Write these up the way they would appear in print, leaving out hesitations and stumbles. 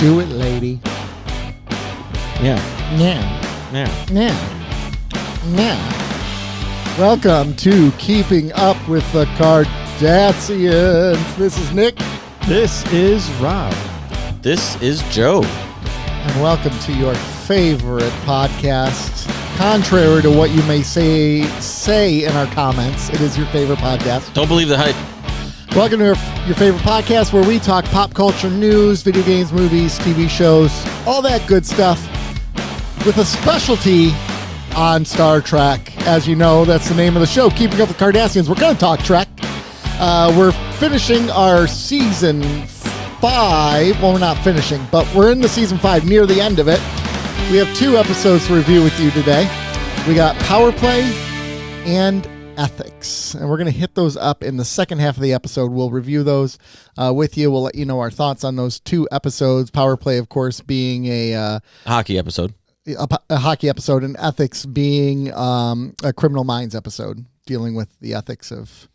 Do it, lady. Yeah. Yeah. Yeah. Yeah. Yeah. Welcome to Keeping Up with the Kardashians. This is Nick. This is Rob. This is Joe. And welcome to your favorite podcast. Contrary to what you may say in our comments, it is your favorite podcast. Don't believe the hype. Welcome to your favorite podcast where we talk pop culture news, video games, movies, TV shows, all that good stuff with a specialty on Star Trek. As you know, that's the name of the show, Keeping Up with the Kardashians. We're going to talk Trek. We're finishing our season 5. Well, we're not finishing, but we're in the season 5, near the end of it. We have 2 episodes to review with you today. We got Power Play and Ethics, and we're going to hit those up in the second half of the episode. We'll review those with you. We'll let you know our thoughts on those 2 episodes. Power Play, of course, being a hockey episode. A hockey episode, and Ethics being a Criminal Minds episode, dealing with the ethics of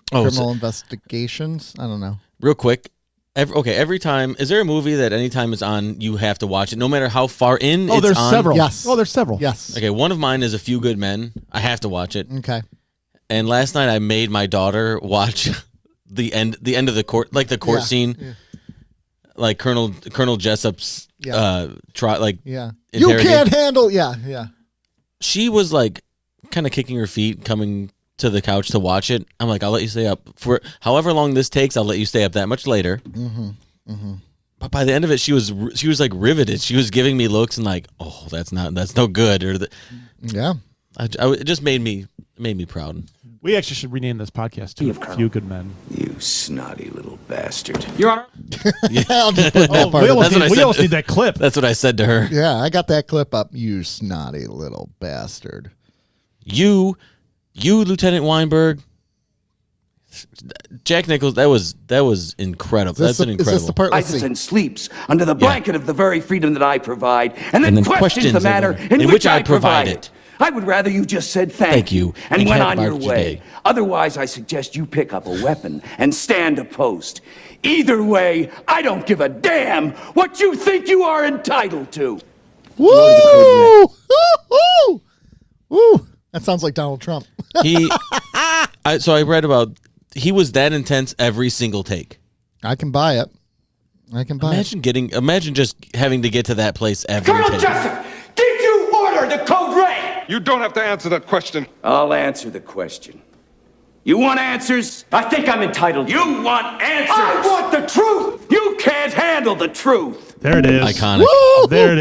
criminal investigations. I don't know. Real quick, every time, is there a movie that anytime it's on, you have to watch it, no matter how far in it's on? There's several. Yes. Oh, there's several. Yes. Okay, one of mine is A Few Good Men. I have to watch it. Okay. And last night I made my daughter watch the end of the court, like the court scene, like Colonel Jessup's trial, You can't handle. Yeah. She was like kind of kicking her feet, coming to the couch to watch it. I'm like, I'll let you stay up for however long this takes. I'll let you stay up that much later. Mm-hmm. Mm-hmm. But by the end of it, she was like riveted. She was giving me looks and like, oh, that's no good. It just made me proud. We actually should rename this podcast to A Few Good Men. You snotty little bastard. Your Honor. I'll just put that part. We almost need that clip. That's what I said to her. Yeah, I got that clip up. You snotty little bastard. You, Lieutenant Weinberg, Jack Nichols. That was incredible. That's incredible. Is this the part? Rises and sleeps under the blanket of the very freedom that I provide, and then questions the manner in which I provide it. I would rather you just said thank you and went on your way. Otherwise, I suggest you pick up a weapon and stand a post. Either way, I don't give a damn what you think you are entitled to. Woo! Woo! Woo! That sounds like Donald Trump. So I read about he was that intense every single take. I can buy it. Imagine just having to get to that place every Colonel take. Jessup, did you order the code red? You don't have to answer that question. I'll answer the question. You want answers? I think I'm entitled. You want answers? I want the truth. You can't handle the truth. There it is. Iconic. Woo! There it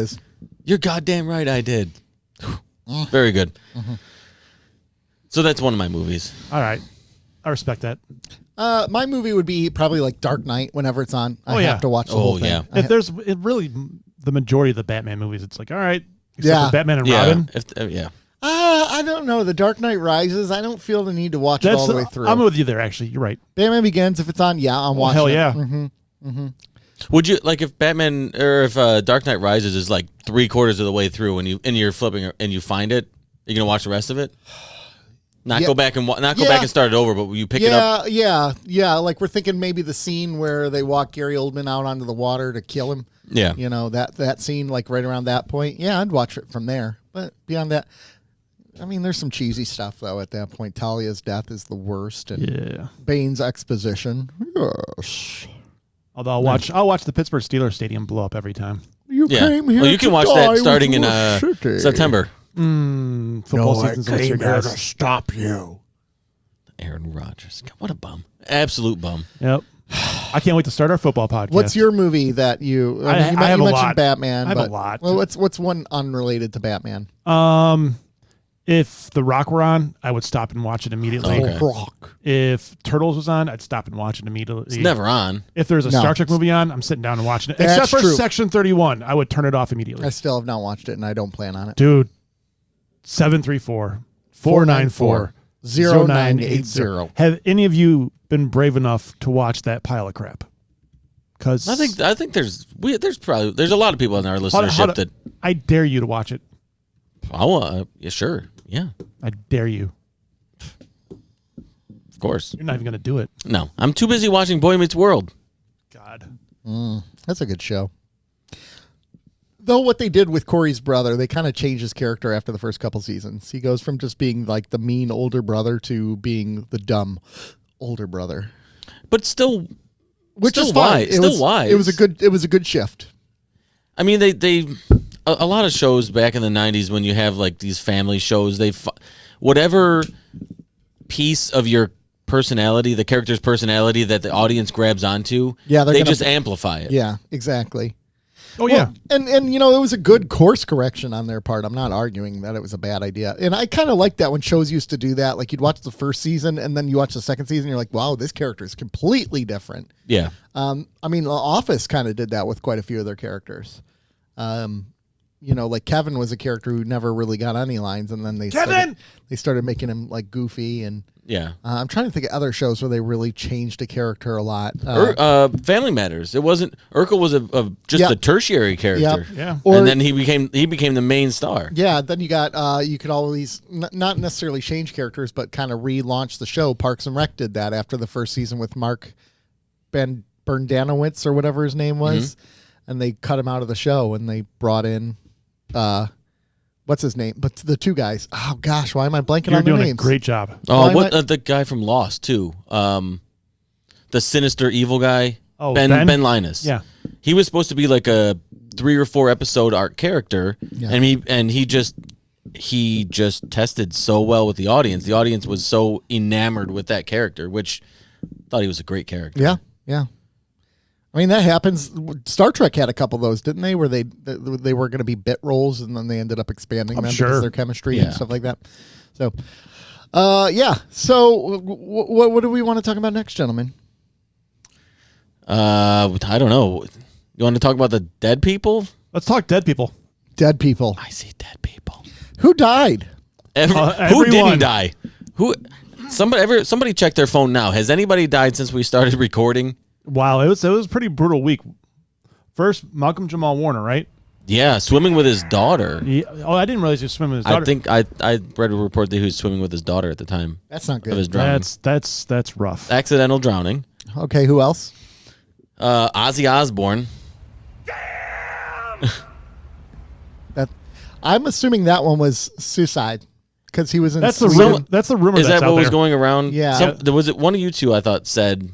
is. You're goddamn right. I did. Very good. Mm-hmm. So that's one of my movies. All right. I respect that. My movie would be probably like Dark Knight whenever it's on. I have to watch the whole thing. Yeah. If there's really the majority of the Batman movies, it's like, all right, except for Batman and Robin. I don't know. The Dark Knight Rises, I don't feel the need to watch it all the way through. I'm with you there, actually. You're right. Batman Begins, if it's on, I'm watching hell it. yeah. Mm-hmm. Mm-hmm. Would you like if Batman or if Dark Knight Rises is like 3/4 of the way through and you're flipping and you find it, you're gonna watch the rest of it? Go back and start it over, but will you pick it up? Yeah. Like we're thinking maybe the scene where they walk Gary Oldman out onto the water to kill him. Yeah. You know, that scene, like right around that point. Yeah, I'd watch it from there. But beyond that, I mean, there's some cheesy stuff though. At that point, Talia's death is the worst, and Bane's exposition. Yes. Although I'll watch the Pittsburgh Steelers stadium blow up every time. You came here. Well, you can watch that starting in September. Football season's almost here, guys. To stop you. Aaron Rodgers. God, what a bum. Absolute bum. Yep. I can't wait to start our football podcast. What's your movie that you? I have you a mentioned lot. Batman. I have a lot. Well, what's one unrelated to Batman? If The Rock were on, I would stop and watch it immediately. Okay. Rock. If Turtles was on, I'd stop and watch it immediately. It's never on. If there's a Star Trek movie on, I'm sitting down and watching it. That's Except for true. Section 31, I would turn it off immediately. I still have not watched it, and I don't plan on it. Dude, 734-494-0980. Have any of you been brave enough to watch that pile of crap? Because I think there's a lot of people in our listenership that I dare you to watch it. Yeah, sure. Yeah. I dare you. Of course. You're not even going to do it. No. I'm too busy watching Boy Meets World. God. That's a good show. Though what they did with Corey's brother, they kind of changed his character after the first couple seasons. He goes from just being like the mean older brother to being the dumb older brother. But still, which still is fine. Wise. Still wise. It was a good shift. I mean, they a lot of shows back in the 90s when you have like these family shows, whatever piece of your personality, the character's personality that the audience grabs onto, they just amplify it. Yeah, exactly. Oh, yeah. And it was a good course correction on their part. I'm not arguing that it was a bad idea. And I kind of like that when shows used to do that. Like you'd watch the first season and then you watch the second season, you're like, wow, this character is completely different. Yeah. I mean, The Office kind of did that with quite a few of their characters. Like Kevin was a character who never really got any lines, and then they started making him like goofy and I'm trying to think of other shows where they really changed a character a lot. Family Matters. It wasn't Urkel was just a tertiary character. Yeah. And then he became the main star. Yeah. Then you got you could always not necessarily change characters, but kind of relaunch the show. Parks and Rec did that after the first season with Mark Berndanowitz or whatever his name was, and they cut him out of the show and they brought in. What's his name? But the two guys. Oh gosh, why am I blanking on their names? You're doing a great job. Oh, the guy from Lost too? The sinister evil guy. Oh, Ben Linus. Yeah, he was supposed to be like a 3 or 4 episode arc character, and he just tested so well with the audience. The audience was so enamored with that character, which thought he was a great character. Yeah, yeah. I mean, that happens. Star Trek had a couple of those, didn't they? Where they were going to be bit roles, and then they ended up expanding them because of their chemistry and stuff like that. So, So, what do we want to talk about next, gentlemen? I don't know. You want to talk about the dead people? Let's talk dead people. Dead people. I see dead people. Who died? Who didn't die? Somebody check their phone now. Has anybody died since we started recording? Wow, it was a pretty brutal week. First, Malcolm Jamal Warner, right? Yeah, swimming with his daughter. I didn't realize he was swimming with his daughter. I think I read a report that he was swimming with his daughter at the time. That's not good. Of his drowning. That's rough. Accidental drowning. Okay, who else? Ozzy Osbourne. I'm assuming that one was suicide because he was in. That's Sweden. That's the rumor. Is that what was going around? Yeah. Was it one of you two? I thought said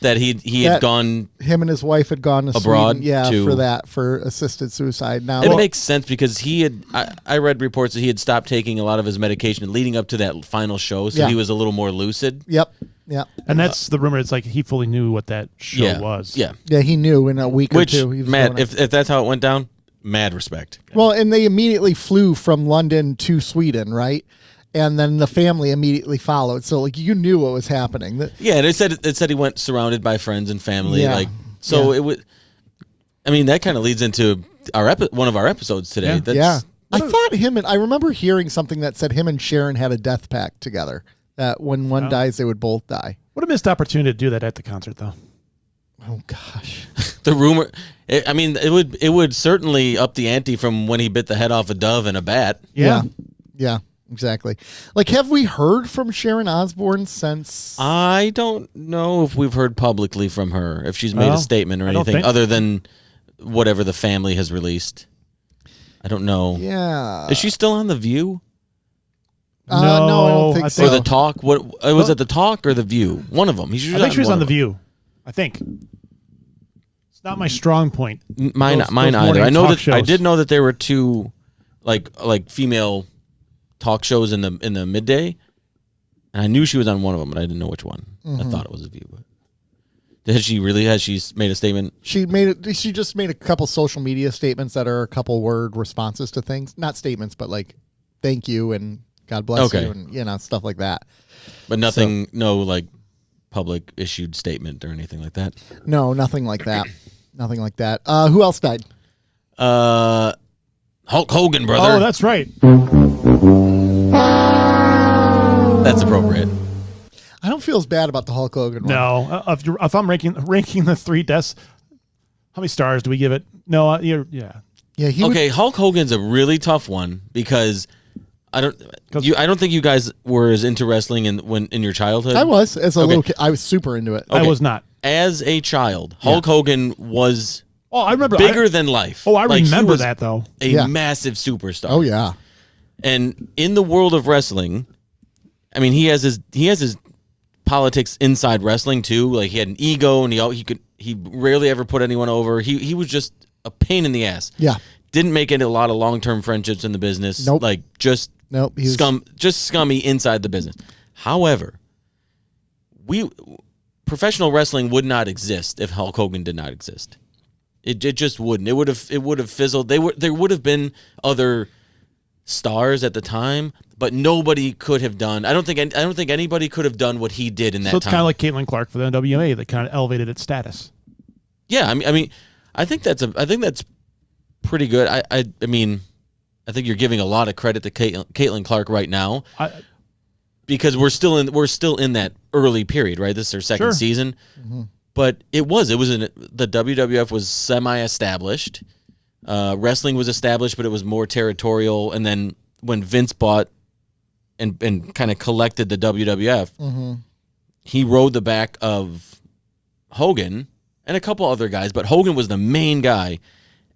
that he had gone. Him and his wife had gone to abroad. Sweden, for assisted suicide. Now it makes sense because he had. I read reports that he had stopped taking a lot of his medication leading up to that final show, so he was a little more lucid. Yep. Yeah. And that's the rumor. It's like he fully knew what that show was. Yeah. Yeah, he knew in a week or two. He was Matt, if that's how it went down, mad respect. Well, and they immediately flew from London to Sweden, right? And then the family immediately followed. So like you knew what was happening. Yeah, and it said he went surrounded by friends and family. Yeah. It would. I mean, that kind of leads into one of our episodes today. Yeah. I remember hearing something that said him and Sharon had a death pact together. That when one dies, they would both die. What a missed opportunity to do that at the concert, though. Oh gosh, the rumor. It would certainly up the ante from when he bit the head off a dove and a bat. Yeah, exactly. Like, have we heard from Sharon Osbourne since? I don't know if we've heard publicly from her, if she's made a statement or anything other than whatever the family has released. I don't know. Yeah, is she still on The View? No, I don't think so. Or The Talk? What was it? The Talk or The View? One of them. I think she was on The View. I think it's not my strong point. Mine either. I know that shows. I did know that there were two, like female talk shows in the midday, and I knew she was on one of them, but I didn't know which one. I thought it was The View. But has she made a statement? She just made a couple social media statements that are a couple word responses to things, not statements, but like thank you and God bless you, and stuff like that. But nothing, no public issued statement or anything like that. No, nothing like that. Nothing like that. Who else died? Hulk Hogan, brother. Oh, that's right. That's appropriate. I don't feel as bad about the Hulk Hogan one. No, if I'm ranking the 3 deaths, how many stars do we give it? No, Hulk Hogan's a really tough one because. I don't think you guys were as into wrestling in your childhood. I was as a little kid. I was super into it. Okay. I was not as a child. Hulk Hogan was Oh, I remember. Bigger than life. Oh, I Like, he remember was that, though. A massive superstar. Oh, yeah. And in the world of wrestling, I mean, he has his politics inside wrestling too. Like, he had an ego, and he rarely ever put anyone over. He was just a pain in the ass. Yeah. Didn't make it a lot of long-term friendships in the business. Nope. Like, just scummy inside the business. However, professional wrestling would not exist if Hulk Hogan did not exist. It just wouldn't. It would have fizzled. There would have been other stars at the time, but nobody could have done. I don't think anybody could have done what he did in that time. So it's kind of like Caitlin Clark for the NWA that kind of elevated its status. Yeah, I mean, I think that's pretty good. I mean, I think you're giving a lot of credit to Caitlin Clark right now, because we're still in that early period, right? This is their second season, but the WWF was semi-established. Wrestling was established, but it was more territorial. And then when Vince bought and kind of collected the WWF, he rode the back of Hogan and a couple other guys, but Hogan was the main guy,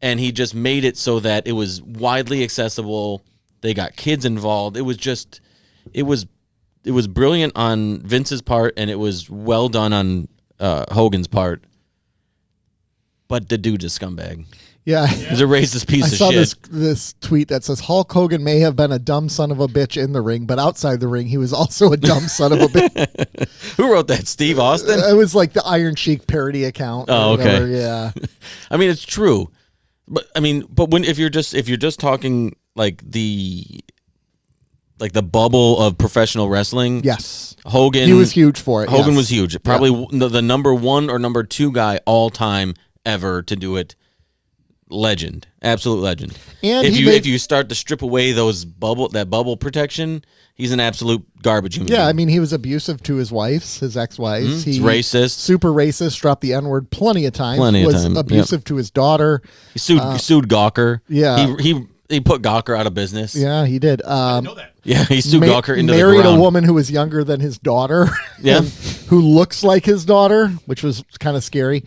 and he just made it so that it was widely accessible. They got kids involved. It was brilliant on Vince's part, and it was well done on Hogan's part. But the dude's a scumbag. Yeah. He's a racist piece of shit. I saw this tweet that says Hulk Hogan may have been a dumb son of a bitch in the ring, but outside the ring, he was also a dumb son of a bitch. Who wrote that? Steve Austin? It was like the Iron Sheik parody account. Oh, okay. Whatever. Yeah. I mean, it's true. But I mean, if you're just talking like the bubble of professional wrestling, yes, Hogan, he was huge for it. Hogan was huge. Probably the number 1 or number 2 guy all time ever to do it. Legend, absolute legend. And if you start to strip away that bubble protection, he's an absolute garbage human being. I mean, he was abusive to his ex-wives. He's racist, super racist. Dropped the N-word plenty of times. Was abusive to his daughter. He sued Gawker. Yeah, he put Gawker out of business. Yeah, he did. I know that. Yeah, he sued Gawker into the ground. Married a woman who was younger than his daughter. Yeah, who looks like his daughter, which was kind of scary.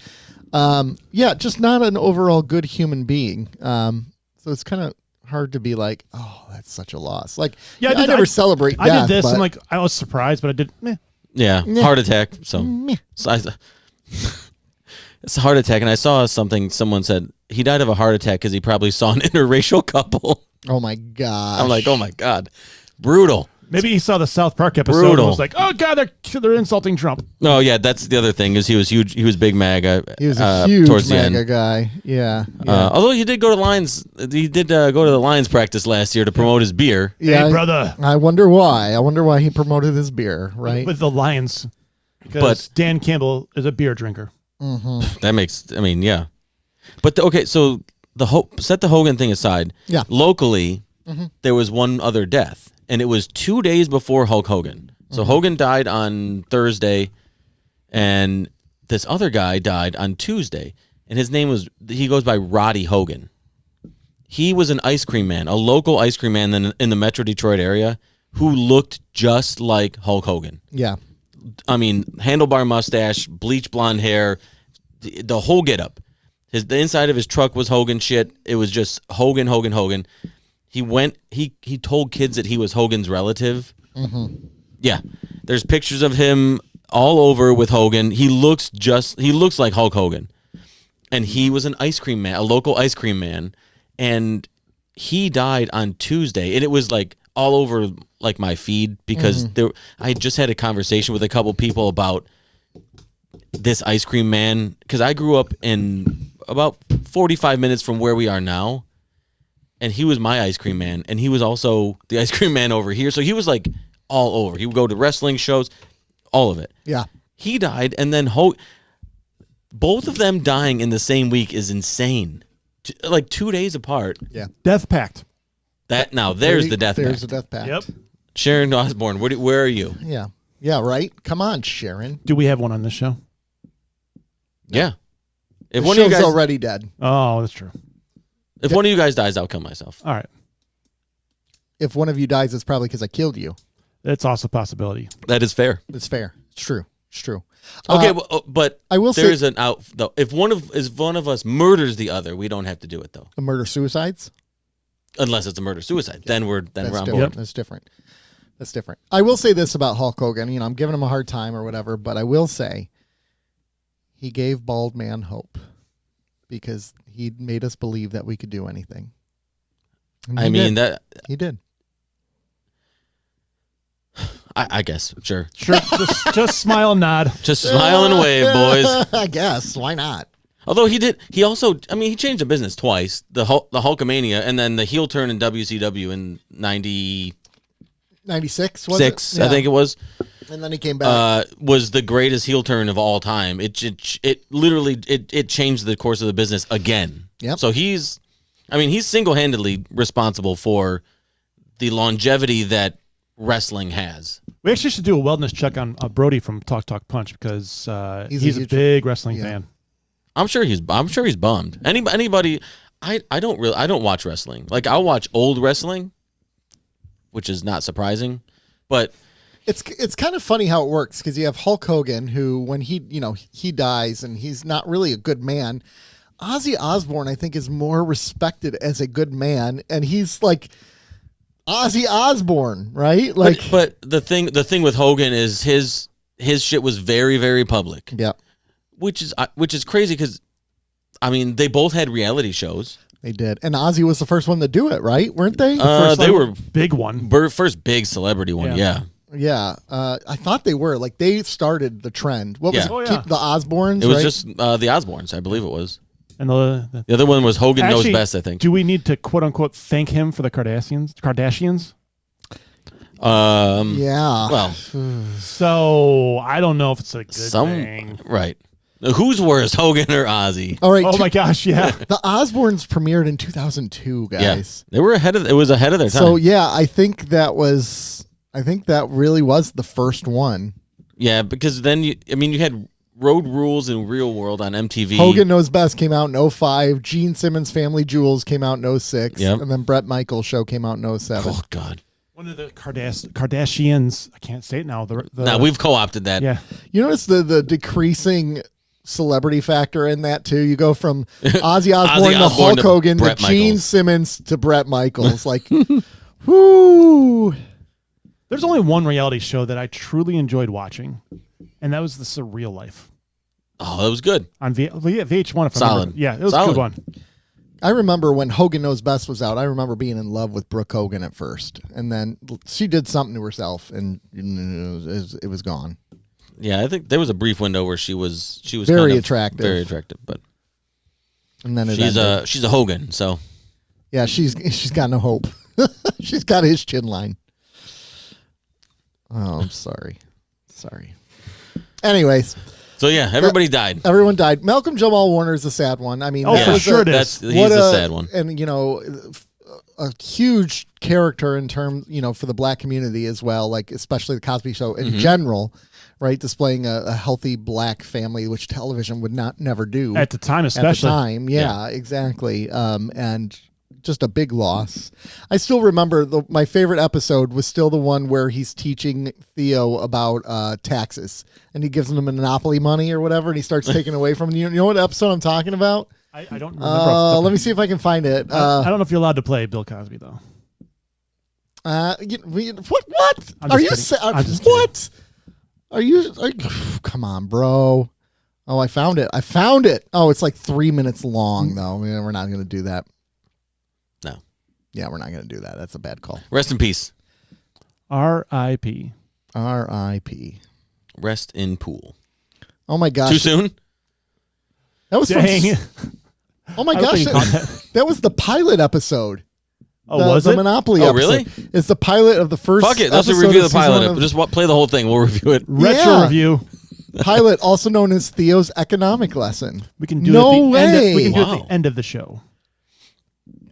Just not an overall good human being. So it's kind of hard to be like, oh, that's such a loss. Like, I never celebrate death. I did this, and like, I was surprised, but I did. Meh. Yeah, heart attack. So it's a heart attack, and I saw someone said he died of a heart attack because he probably saw an interracial couple. Oh my god! I'm like, oh my god, brutal. Maybe he saw the South Park episode and was like, oh, God, they're insulting Trump. Oh, yeah, that's the other thing, is he was huge. He was big MAGA. He was a huge towards MAGA guy. Yeah. Although he did go to Lions. He did go to the Lions practice last year to promote his beer. Yeah, hey, brother. I wonder why. I wonder why he promoted his beer, right? With the Lions. Because Dan Campbell is a beer drinker. Mm-hmm. That makes, yeah. But, so set the Hogan thing aside. Yeah. Locally, there was one other death. And it was 2 days before Hulk Hogan. So Hogan died on Thursday, and this other guy died on Tuesday. And his name he goes by Roddy Hogan. He was an ice cream man, a local ice cream man in the Metro Detroit area, who looked just like Hulk Hogan. Yeah. I mean, handlebar mustache, bleach blonde hair, the whole getup. The inside of his truck was Hogan shit. It was just Hogan. He told kids that he was Hogan's relative. Mm-hmm. Yeah. There's pictures of him all over with Hogan. He looks like Hulk Hogan. And he was an ice cream man, a local ice cream man. And he died on Tuesday. And it was like all over like my feed because I just had a conversation with a couple people about this ice cream man. Because I grew up in about 45 minutes from where we are now. And he was my ice cream man, and he was also the ice cream man over here. So he was like all over. He would go to wrestling shows, all of it. Yeah. He died, and then both of them dying in the same week is insane. Like 2 days apart. Yeah. Death pact. There's the death pact. There's the death pact. Yep. Sharon Osbourne, where are you? Yeah. Yeah, right? Come on, Sharon. Do we have one on this show? Yeah. If the one of you guys already dead. Oh, that's true. If one of you guys dies, I'll kill myself. All right. If one of you dies, it's probably because I killed you. That's also a possibility. That is fair. It's fair. It's true. It's true. Okay, but I will there say is an out though. If one of us murders the other, we don't have to do it though. the murder suicides. Unless it's a murder suicide, then we're on Different. board. That's different. That's different. I will say this about Hulk Hogan. I'm giving him a hard time or whatever, but I will say he gave bald man hope because he made us believe that we could do anything. And I mean that he did. I guess sure. Just smile and nod. Just smile and wave, boys. I guess why not? Although he also he changed the business twice. The Hulkamania and then the heel turn in WCW in 96 was it? Yeah. I think it was. And then he came back. Was the greatest heel turn of all time. It literally changed the course of the business again. Yep. So he's single-handedly responsible for the longevity that wrestling has. We actually should do a wellness check on Brody from Talk Punch because he's a big wrestling fan. I'm sure he's bummed. Anybody I don't watch wrestling. Like I'll watch old wrestling, which is not surprising, but it's kind of funny how it works because you have Hulk Hogan who when he dies and he's not really a good man. Ozzy Osbourne I think is more respected as a good man and he's like Ozzy Osbourne, right? Like but the thing with Hogan is his shit was very, very public. Yeah. Which is crazy because, they both had reality shows. They did, and Ozzy was the first one to do it, right? Weren't they? They were big one, first big celebrity one. Yeah. I thought they were like they started the trend. What was it? The Osbournes? It was right? just the Osbournes, I believe it was. And the other one was Hogan Knows Best, I think. Do we need to quote unquote thank him for the Kardashians? Yeah. Well, so I don't know if it's a good thing. Right. Who's worse, Hogan or Ozzy? All right. Oh my gosh, yeah. The Osbournes premiered in 2002, guys. Yeah. They were ahead of their time. So yeah, I think that really was the first one. Yeah, because then you had Road Rules and Real World on MTV. Hogan Knows Best came out in 2005. Gene Simmons' Family Jewels came out in 2006. Yep. And then Bret Michaels' show came out in 2007. Oh God. One of the Kardashians. I can't say it now. No, we've co-opted that. Yeah. You notice the decreasing celebrity factor in that too. You go from Ozzy Osbourne to Hulk Hogan to Gene Simmons to Bret Michaels. Like, whoo! There's only one reality show that I truly enjoyed watching, and that was The Surreal Life. Oh, that was good on VH1. Solid. Yeah, it was a good one. I remember when Hogan Knows Best was out. I remember being in love with Brooke Hogan at first, and then she did something to herself, and it was gone. Yeah, I think there was a brief window where she was very attractive, but and then she's a Hogan, so yeah, she's got no hope. She's got his chin line. Oh, I'm sorry. Anyways, so yeah, everybody died. Everyone died. Malcolm Jamal Warner is a sad one. I mean, for sure it is. He's a sad one, and a huge character in terms, for the black community as well, like especially the Cosby Show in general, right? Displaying a healthy black family, which television would never do at the time, especially. Yeah, exactly. And just a big loss. I still remember my favorite episode was still the one where he's teaching Theo about taxes, and he gives him monopoly money or whatever, and he starts taking away from him. You know what episode I'm talking about? I don't remember. Let me see if I can find it. I don't know if you're allowed to play Bill Cosby though. What? Are you? What? Are you? Come on, bro. Oh, I found it. Oh, it's like 3 minutes long though. We're not going to do that. No. Yeah, we're not going to do that. That's a bad call. Rest in peace. R.I.P. R.I.P. Rest in pool. Oh my gosh. Too soon? That was oh my gosh. That was the pilot episode. Oh, was it? The Monopoly episode. Really? It's the pilot of the first Fuck it. Let's review the pilot. Just play the whole thing. We'll review it. Retro review. Pilot, also known as Theo's economic lesson. We can do it at the end of the show.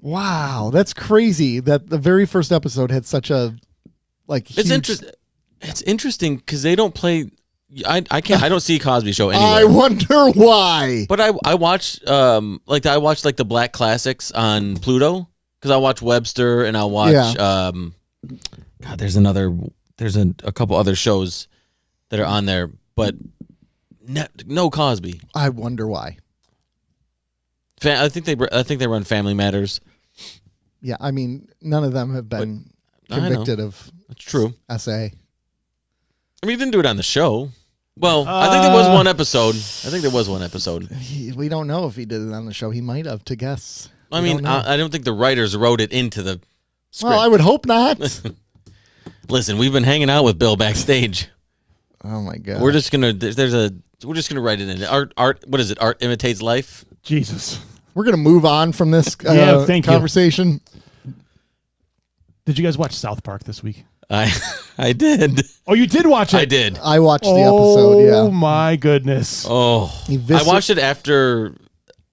Wow, that's crazy that the very first episode had such a It's interesting because they don't play. I don't see Cosby Show anywhere. I wonder why. But I watch the Black Classics on Pluto because I watch Webster and I watch God. There's a couple other shows that are on there. but no Cosby. I wonder why. I think they run Family Matters. Yeah, I mean, none of them have been convicted of. That's true. SA. I mean, he didn't do it on the show. Well, I think there was one episode. We don't know if he did it on the show. He might have, to guess. I mean, I don't think the writers wrote it into the script. Well, I would hope not. Listen, we've been hanging out with Bill backstage. Oh my god. We're just gonna write it in. Art. What is it? Art imitates life. Jesus. We're gonna move on from this thank you. conversation. Did you guys watch South Park this week? I did. Oh, you did watch it? I did. I watched the episode. Yeah. Oh my goodness. Oh, I watched it after.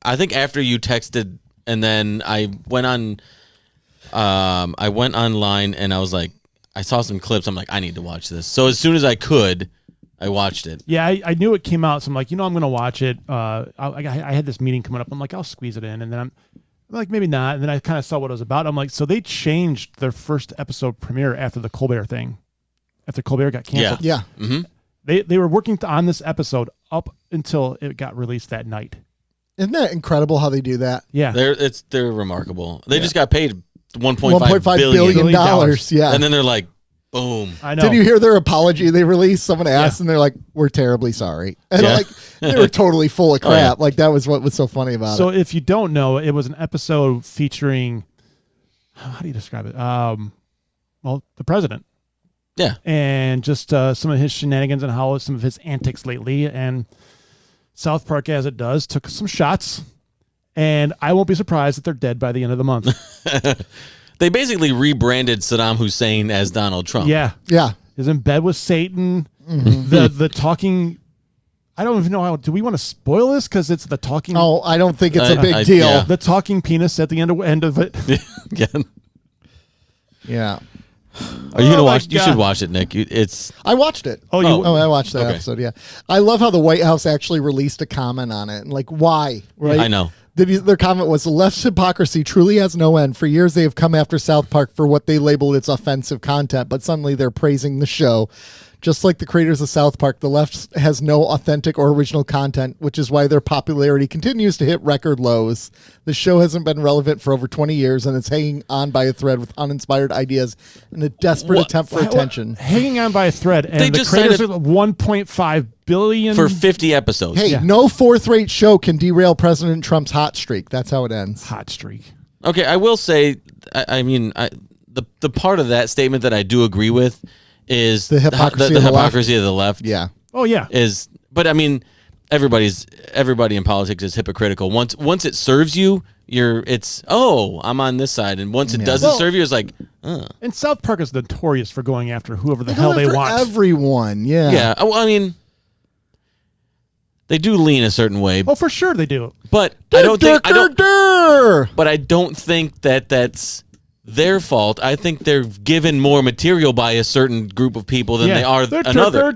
I think after you texted, and then I went on. I went online and I was like, I saw some clips. I'm like, I need to watch this. So as soon as I could, I watched it. Yeah, I knew it came out, so I'm like, I'm going to watch it. I had this meeting coming up. I'm like, I'll squeeze it in, and then I'm like, maybe not. And then I kind of saw what it was about. I'm like, so they changed their first episode premiere after the Colbert thing, after Colbert got canceled. Yeah. Mm-hmm. They were working on this episode up until it got released that night. Isn't that incredible how they do that? Yeah, they're remarkable. They just got paid $1.5 billion. Yeah. And then they're like, boom. I know. Did you hear their apology they released? Someone asked, and they're like, "We're terribly sorry." And like, they were totally full of crap. Oh, yeah. Like, that was what was so funny about it. So if you don't know, it was an episode featuring, how do you describe it? Well, the president. Yeah. And just some of his shenanigans and how some of his antics lately. And South Park, as it does, took some shots. And I won't be surprised that they're dead by the end of the month. They basically rebranded Saddam Hussein as Donald Trump. Yeah. Yeah. Is in bed with Satan. Mm-hmm. The talking. I don't even know how. Do we want to spoil this? Because it's the talking. Oh, I don't think it's a big deal. Yeah. The talking penis at the end of it. Yeah. Yeah. Are you gonna my watch? You God. should watch it, Nick. I watched it. Oh, I watched that Okay. episode. Yeah. I love how the White House actually released a comment on it. And like, why? Right. I know. Their comment was, the left's hypocrisy truly has no end. For years, they have come after South Park for what they labeled its offensive content, but suddenly they're praising the show. Just like the creators of South Park, the left has no authentic or original content, which is why their popularity continues to hit record lows. The show hasn't been relevant for over 20 years, and it's hanging on by a thread with uninspired ideas in a desperate attempt for attention. Hanging on by a thread. And They the just creators signed are $1.5 billion. For 50 episodes. Hey, no fourth-rate show can derail President Trump's hot streak. That's how it ends. Hot streak. Okay, I will say, the part of that statement that I do agree with is The hypocrisy the of the hypocrisy of the left. Yeah. Oh, yeah. But I mean, everybody in politics is hypocritical. Once it serves you, I'm on this side, and once it doesn't serve you, it's like, And South Park is notorious for going after whoever the They hell go they after want. everyone. Yeah. yeah. Well, I mean, they do lean a certain way, Oh, for sure they do. but I don't think that that's their fault. I think they're given more material by a certain group of people than they are another.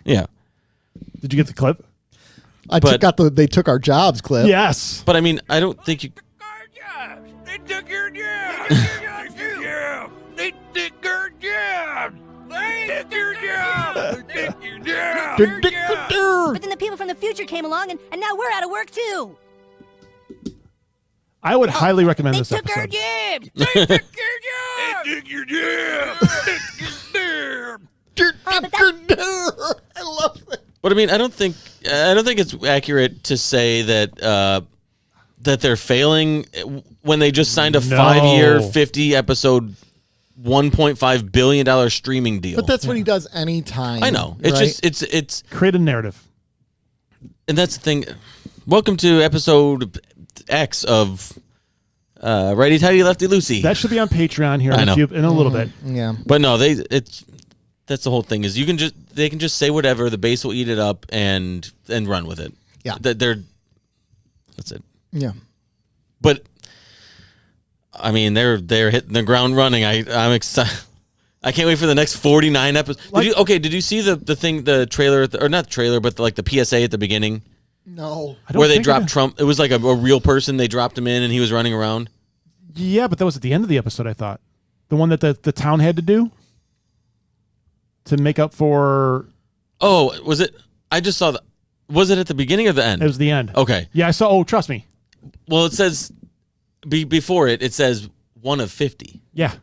Yeah. Did you get the clip? They took our jobs clip. Yes. But I mean, I don't think you. They took your job. They took your job. They took your job. They took your job. They took your job. But then the people from the future came along, and now we're out of work too. I would highly recommend this They took our episode. jobs. They took your job. They took your job. They took your job. I love it. But I mean, I don't think it's accurate to say that that they're failing when they just signed a 5-year, 50 episode, $1.5 billion streaming deal. But that's what he does anytime. I know. It's right? just it's Create a narrative. and that's the thing. Welcome to episode X of Righty Tighty Lefty Loosey. That should be on Patreon here I know. in a little bit. Yeah. But no, that's the whole thing is they can just say whatever, the base will eat it up and run with it. Yeah. That's it. Yeah. But I mean, they're hitting the ground running. I'm excited. I can't wait for the next 49 episodes. Did you see the trailer or not the trailer, but the PSA at the beginning? No. Where they dropped Trump. It was like a real person. They dropped him in and he was running around. Yeah, but that was at the end of the episode, I thought. The one that the town had to do to make up for Oh, was it? I just saw the. Was it at the beginning or the end? It was the end. Okay. Yeah, I saw. Oh, trust me. Well, it says before it says 1 of 50. Yeah.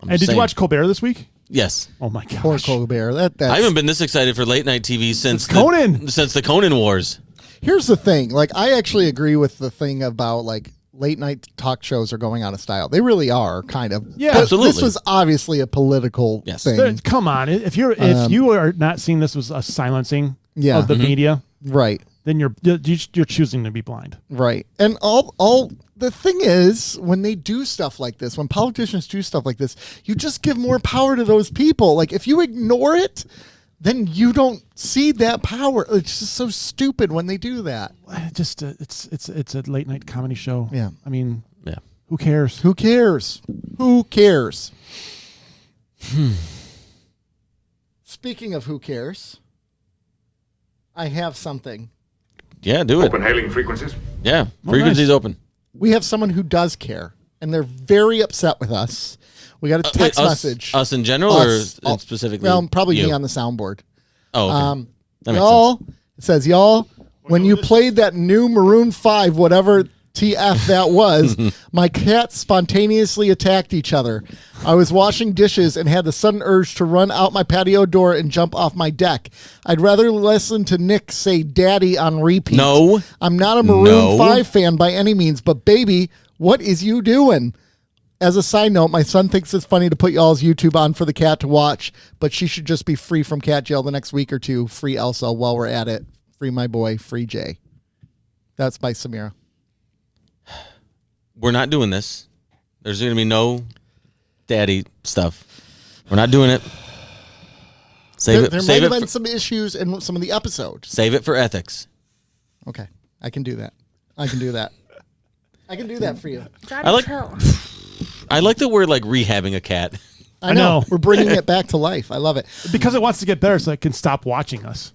And did you watch Colbert this week? Yes. Oh my gosh. Poor Colbert. That's... I haven't been this excited for late night TV since Conan. Since the Conan Wars. Here's the thing. Like, I actually agree with the thing about, like, late night talk shows are going out of style. They really are, kind of. Yeah, but absolutely. This was obviously a political thing. Come on. If you are not seeing this was a silencing of the media, right, then you're choosing to be blind. Right. And all the thing is, when they do stuff like this, when politicians do stuff like this, you just give more power to those people. Like, if you ignore it, then you don't see that power. It's just so stupid when they do that. Just it's a late night comedy show. Yeah. I mean, yeah. Who cares? Who cares? Who cares? Speaking of who cares, I have something. Yeah, do it. Open hailing frequencies. Yeah, frequencies open. We have someone who does care, and they're very upset with us. We got a text message. Us in general, or specifically? Well, probably you? me on the soundboard. Oh, okay. That makes y'all, sense. it says, y'all, when you played that new Maroon 5, whatever TF that was, my cats spontaneously attacked each other. I was washing dishes and had the sudden urge to run out my patio door and jump off my deck. I'd rather listen to Nick say daddy on repeat. No. I'm not a Maroon 5 fan by any means, but baby, what is you doing? As a side note, my son thinks it's funny to put y'all's YouTube on for the cat to watch, but she should just be free from cat jail the next week or two. Free Elsa while we're at it. Free my boy. Free Jay. That's by Samira. We're not doing this. There's going to be no daddy stuff. We're not doing it. Save it. There might have been some issues in some of the episodes. Save it for ethics. Okay. I can do that. I can do that. I can do that for you. I like that we're like rehabbing a cat. I know. We're bringing it back to life. I love it. Because it wants to get better so it can stop watching us.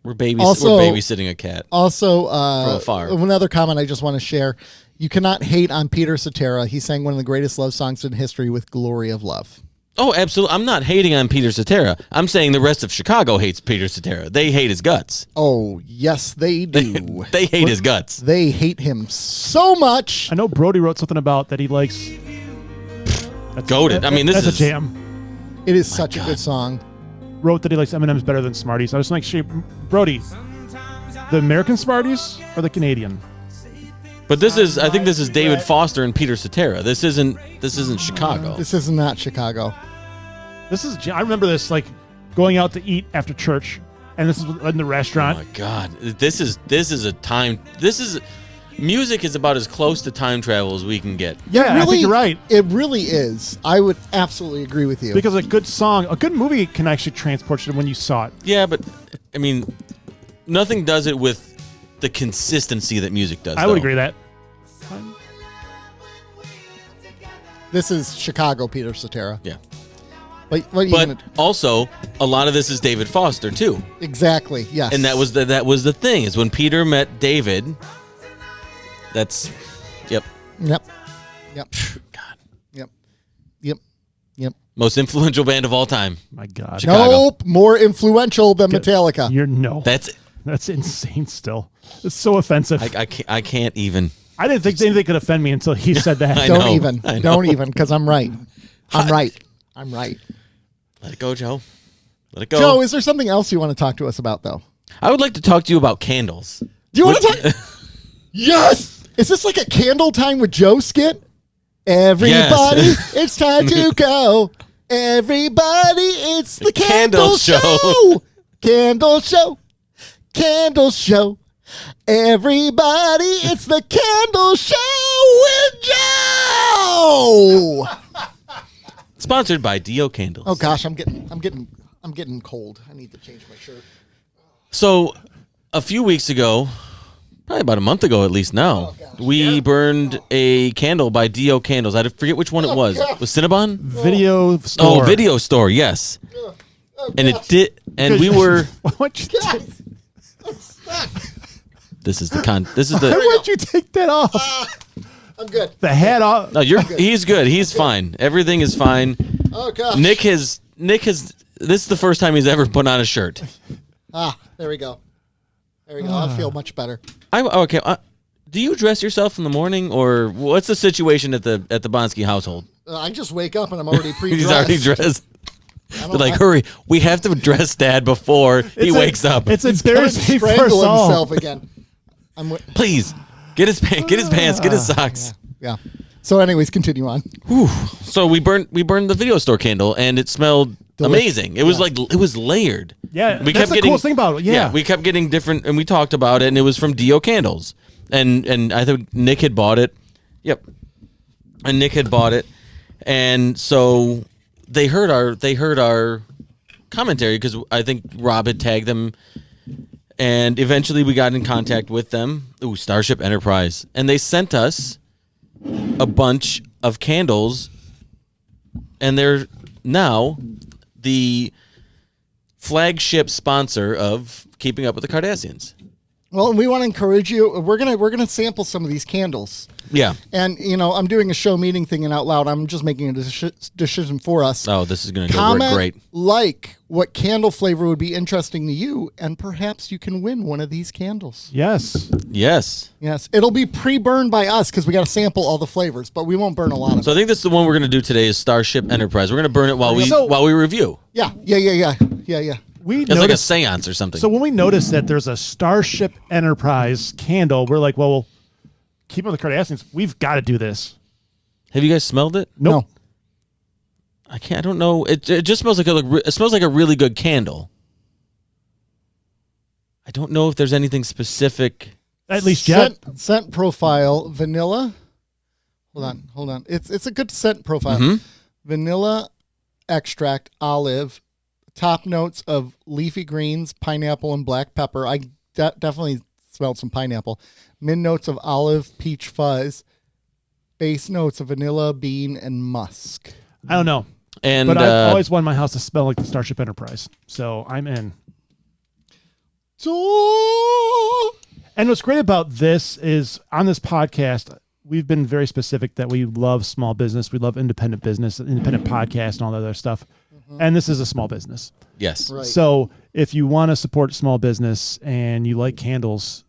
We're babysitting a cat. Also, from afar. Another comment I just want to share. You cannot hate on Peter Cetera. He sang one of the greatest love songs in history with Glory of Love. Oh, absolutely. I'm not hating on Peter Cetera. I'm saying the rest of Chicago hates Peter Cetera. They hate his guts. Oh, yes, they do. They hate his guts. They hate him so much. I know Brody wrote something about that he likes. Goated. I mean, that's a jam. It is such a good song. Wrote that he likes M&M's better than Smarties. I was like, Brody, the American Smarties or the Canadian? But I think this is David Foster and Peter Cetera. This isn't Chicago. This is not Chicago. I remember this, like, going out to eat after church, and this is in the restaurant. Oh my God. Music is about as close to time travel as we can get. Yeah, I think you're right. It really is. I would absolutely agree with you. Because a good song, a good movie can actually transport you to when you saw it. Yeah, but, I mean, nothing does it with the consistency that music does. I would agree that. This is Chicago, Peter Cetera. Yeah. But also, a lot of this is David Foster, too. Exactly, yes. And that was the thing, is when Peter met David... Yep. God. Yep. Most influential band of all time. My God. Chicago. Nope. More influential than Metallica. That's insane still. It's so offensive. I can't even. I didn't think anything could offend me until he said that. Don't even, because I'm right. I'm right. Let it go, Joe. Let it go. Joe, is there something else you want to talk to us about, though? I would like to talk to you about candles. Do you want to talk? Yes! Is this like a Candle Time with Joe skit? Everybody, it's time to go. Everybody, it's the Candle Show. Candle Show. Candle Show. Everybody, it's the Candle Show with Joe. Sponsored by Dio Candles. Oh gosh, I'm getting cold. I need to change my shirt. So, a few weeks ago, probably about a month ago at least now, we burned a candle by Dio Candles. I forget which one it was. Was Cinnabon? Video Store. Oh, Video Store, yes. And it did, and we were... What you This is the... Why would you take that off? I'm good. The hat off. No, he's good. He's fine. Everything is fine. Oh gosh. Nick has. This is the first time he's ever put on a shirt. There we go. I feel much better. Okay. Do you dress yourself in the morning, or what's the situation at the Bonsky household? I just wake up and I'm already pre-dressed. He's already dressed. They're like, hurry! We have to dress Dad before he wakes up. It's embarrassing for us strangle all. himself again. Please get his pants, get his socks. Yeah. So, anyways, continue on. Whew. So we burned the video store candle, and it smelled amazing. It was it was layered. Yeah, we that's kept the getting, coolest thing about it. Yeah, we kept getting different, and we talked about it, and it was from Dio Candles, and I think Nick had bought it. Yep, and Nick had bought it, and so they heard our commentary because I think Rob had tagged them, and eventually we got in contact with them. Ooh, Starship Enterprise, and they sent us a bunch of candles, and they're now the flagship sponsor of Keeping Up with the Kardashians. Well, we want to encourage you. We're gonna sample some of these candles. Yeah. And I'm doing a show meeting thing and out loud. I'm just making a decision for us. Oh, this is going to go Comment great. Like what candle flavor would be interesting to you, and perhaps you can win one of these candles. Yes. Yes. It'll be pre-burned by us because we got to sample all the flavors, but we won't burn a lot of So it. I think this is the one we're going to do today is Starship Enterprise. We're going to burn it while we review. Yeah. It's like a seance or something. So when we notice that there's a Starship Enterprise candle, we're like, well, Keep Up with the Kardashians, we've got to do this. Have you guys smelled it? Nope. I don't know. It just smells like a really good candle. I don't know if there's anything specific. At least yet. Scent profile, vanilla. Hold on. It's a good scent profile. Mm-hmm. Vanilla extract, olive, top notes of leafy greens, pineapple, and black pepper. I definitely smelled some pineapple. Mid notes of olive, peach fuzz. Base notes of vanilla, bean, and musk. I don't know. But I've always wanted my house to smell like the Starship Enterprise. So I'm in. And what's great about this is on this podcast, we've been very specific that we love small business. We love independent business, independent podcast, and all that other stuff. Mm-hmm. And this is a small business. Yes. Right. So if you want to support small business and you like candles,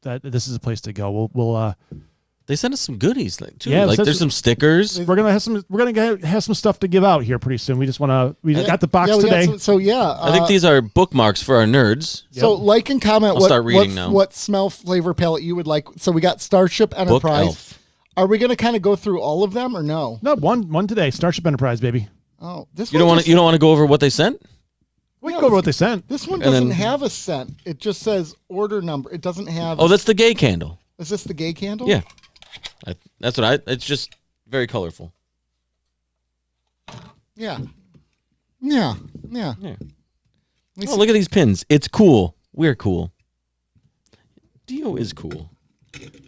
this is a place to go. We'll they sent us some goodies too. Yeah, there's some stickers. We're gonna have some stuff to give out here pretty soon. We got the box today. I think these are bookmarks for our nerds. So like and comment start reading now. What smell flavor palette you would like. So we got Starship Enterprise. Elf. Are we gonna kind of go through all of them or no? No, one today. Starship Enterprise, baby. Oh, this you don't want to go over what they sent? We can go over what they sent. This one doesn't have a scent. It just says order number. It doesn't have. Oh, that's the gay candle. Is this the gay candle? Yeah. That's what it's just very colorful. Yeah. Oh, look at these pins. It's cool. We're cool. Dio is cool.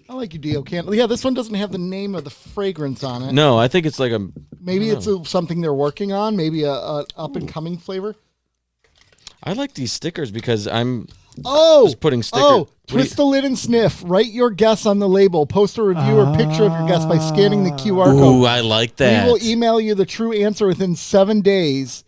I like your Dio candle. Yeah, this one doesn't have the name of the fragrance on it. No, I think it's like a... Maybe it's something they're working on. Maybe a up-and-coming flavor. I like these stickers because I'm... just putting stickers. Oh, twist the lid and sniff. Write your guess on the label. Post a review or picture of your guess by scanning the QR code. Ooh, I like that. We will email you the true answer within 7 days.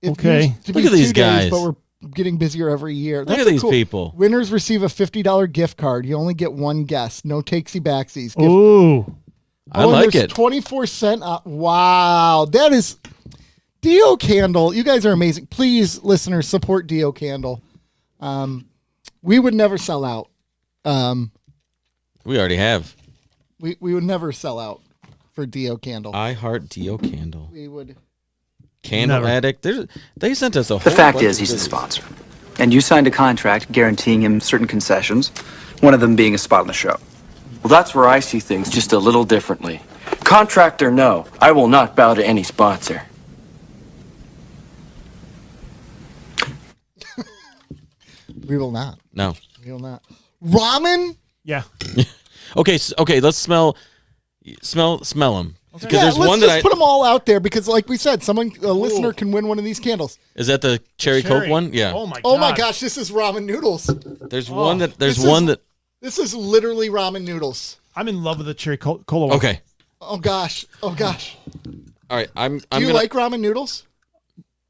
Okay. Look at these guys. But we're getting busier every year. Look at these people. Winners receive a $50 gift card. You only get one guess. No takesy backsies. Ooh. I like it. 24 cent. Wow. That is Dio Candle. You guys are amazing. Please, listeners, support Dio Candle. We would never sell out. We already have. We would never sell out for Dio Candle. I heart Dio Candle. We would. Candle Never. Addict. They sent us a whole The fact bunch is, of he's a goodies. sponsor. And you signed a contract guaranteeing him certain concessions, one of them being a spot on the show. Well, that's where I see things just a little differently. Contract or no, I will not bow to any sponsor. We will not. No. We will not. Ramen? Yeah. Okay, let's smell them. Because Yeah, there's let's one just that put them all out there because, like we said, a listener can win one of these candles. is that the cherry Coke one? Yeah. Oh my god. Oh my gosh, this is ramen noodles. There's one that This is literally ramen noodles. I'm in love with the cherry cola one. Okay. Oh gosh. Oh gosh. All right. I'm Do you gonna, like ramen noodles?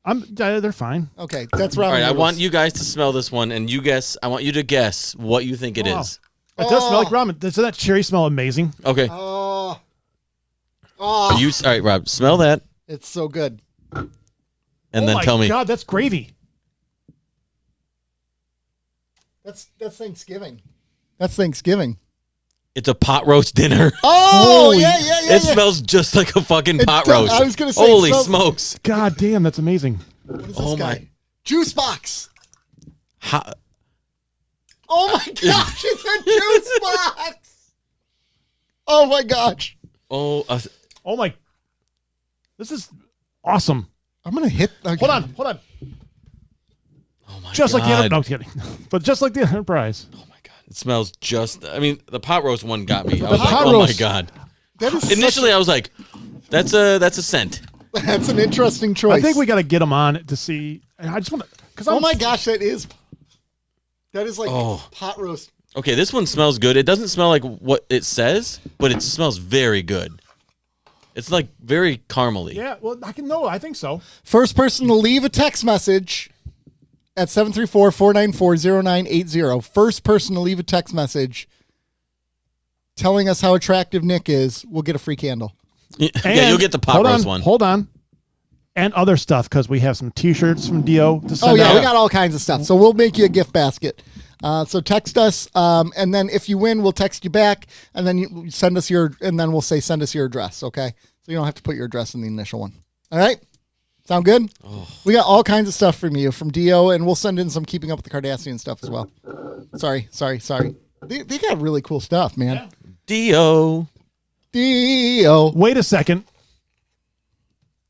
They're fine. Okay, that's ramen All right. noodles. I want you guys to smell this one, and you guess. I want you to guess what you think it is. It does smell like ramen. Doesn't that cherry smell amazing? Okay. Oh. All right, Rob. Smell that, It's so good. and then tell me. Oh my God, that's gravy. That's Thanksgiving. That's Thanksgiving. It's a pot roast dinner. Oh, Holy- yeah. It smells just like a fucking pot does. roast. I was gonna say, it holy smells- smokes! God damn, that's amazing. What is this Oh, guy? my- Juice box. How, Oh my gosh, it's a juice box. Oh my gosh. oh, Oh my. This is awesome. I'm gonna hit. Hold on. oh my Just god! like the Enterprise. No, I'm kidding. But just like the Enterprise. Oh my god! It smells just. I mean, the pot roast one got me. I The was like, pot oh my roast- god! That is Initially, I was like, that's a scent. that's an interesting choice. I think we got to get them on to see. I just want to. Because Oh my gosh, that is like Oh. pot roast. Okay, this one smells good. It doesn't smell like what it says, but it smells very good. It's like very caramely. Yeah, well, I think so. First person to leave a text message at 734-494-0980. First person to leave a text message telling us how attractive Nick is will get a free candle. Yeah, you'll get the pot roast one. Hold on. And other stuff, because we have some T-shirts from Dio to send Oh, yeah, out. we got all kinds of stuff. So we'll make you a gift basket. So text us, and then if you win, we'll text you back, and then you send us and then we'll say send us your address, okay? So you don't have to put your address in the initial one. All right? Sound good? Oh. We got all kinds of stuff from you, from Dio, and we'll send in some Keeping Up with the Kardashians stuff as well. Sorry. They got really cool stuff, man. Dio. Wait a second.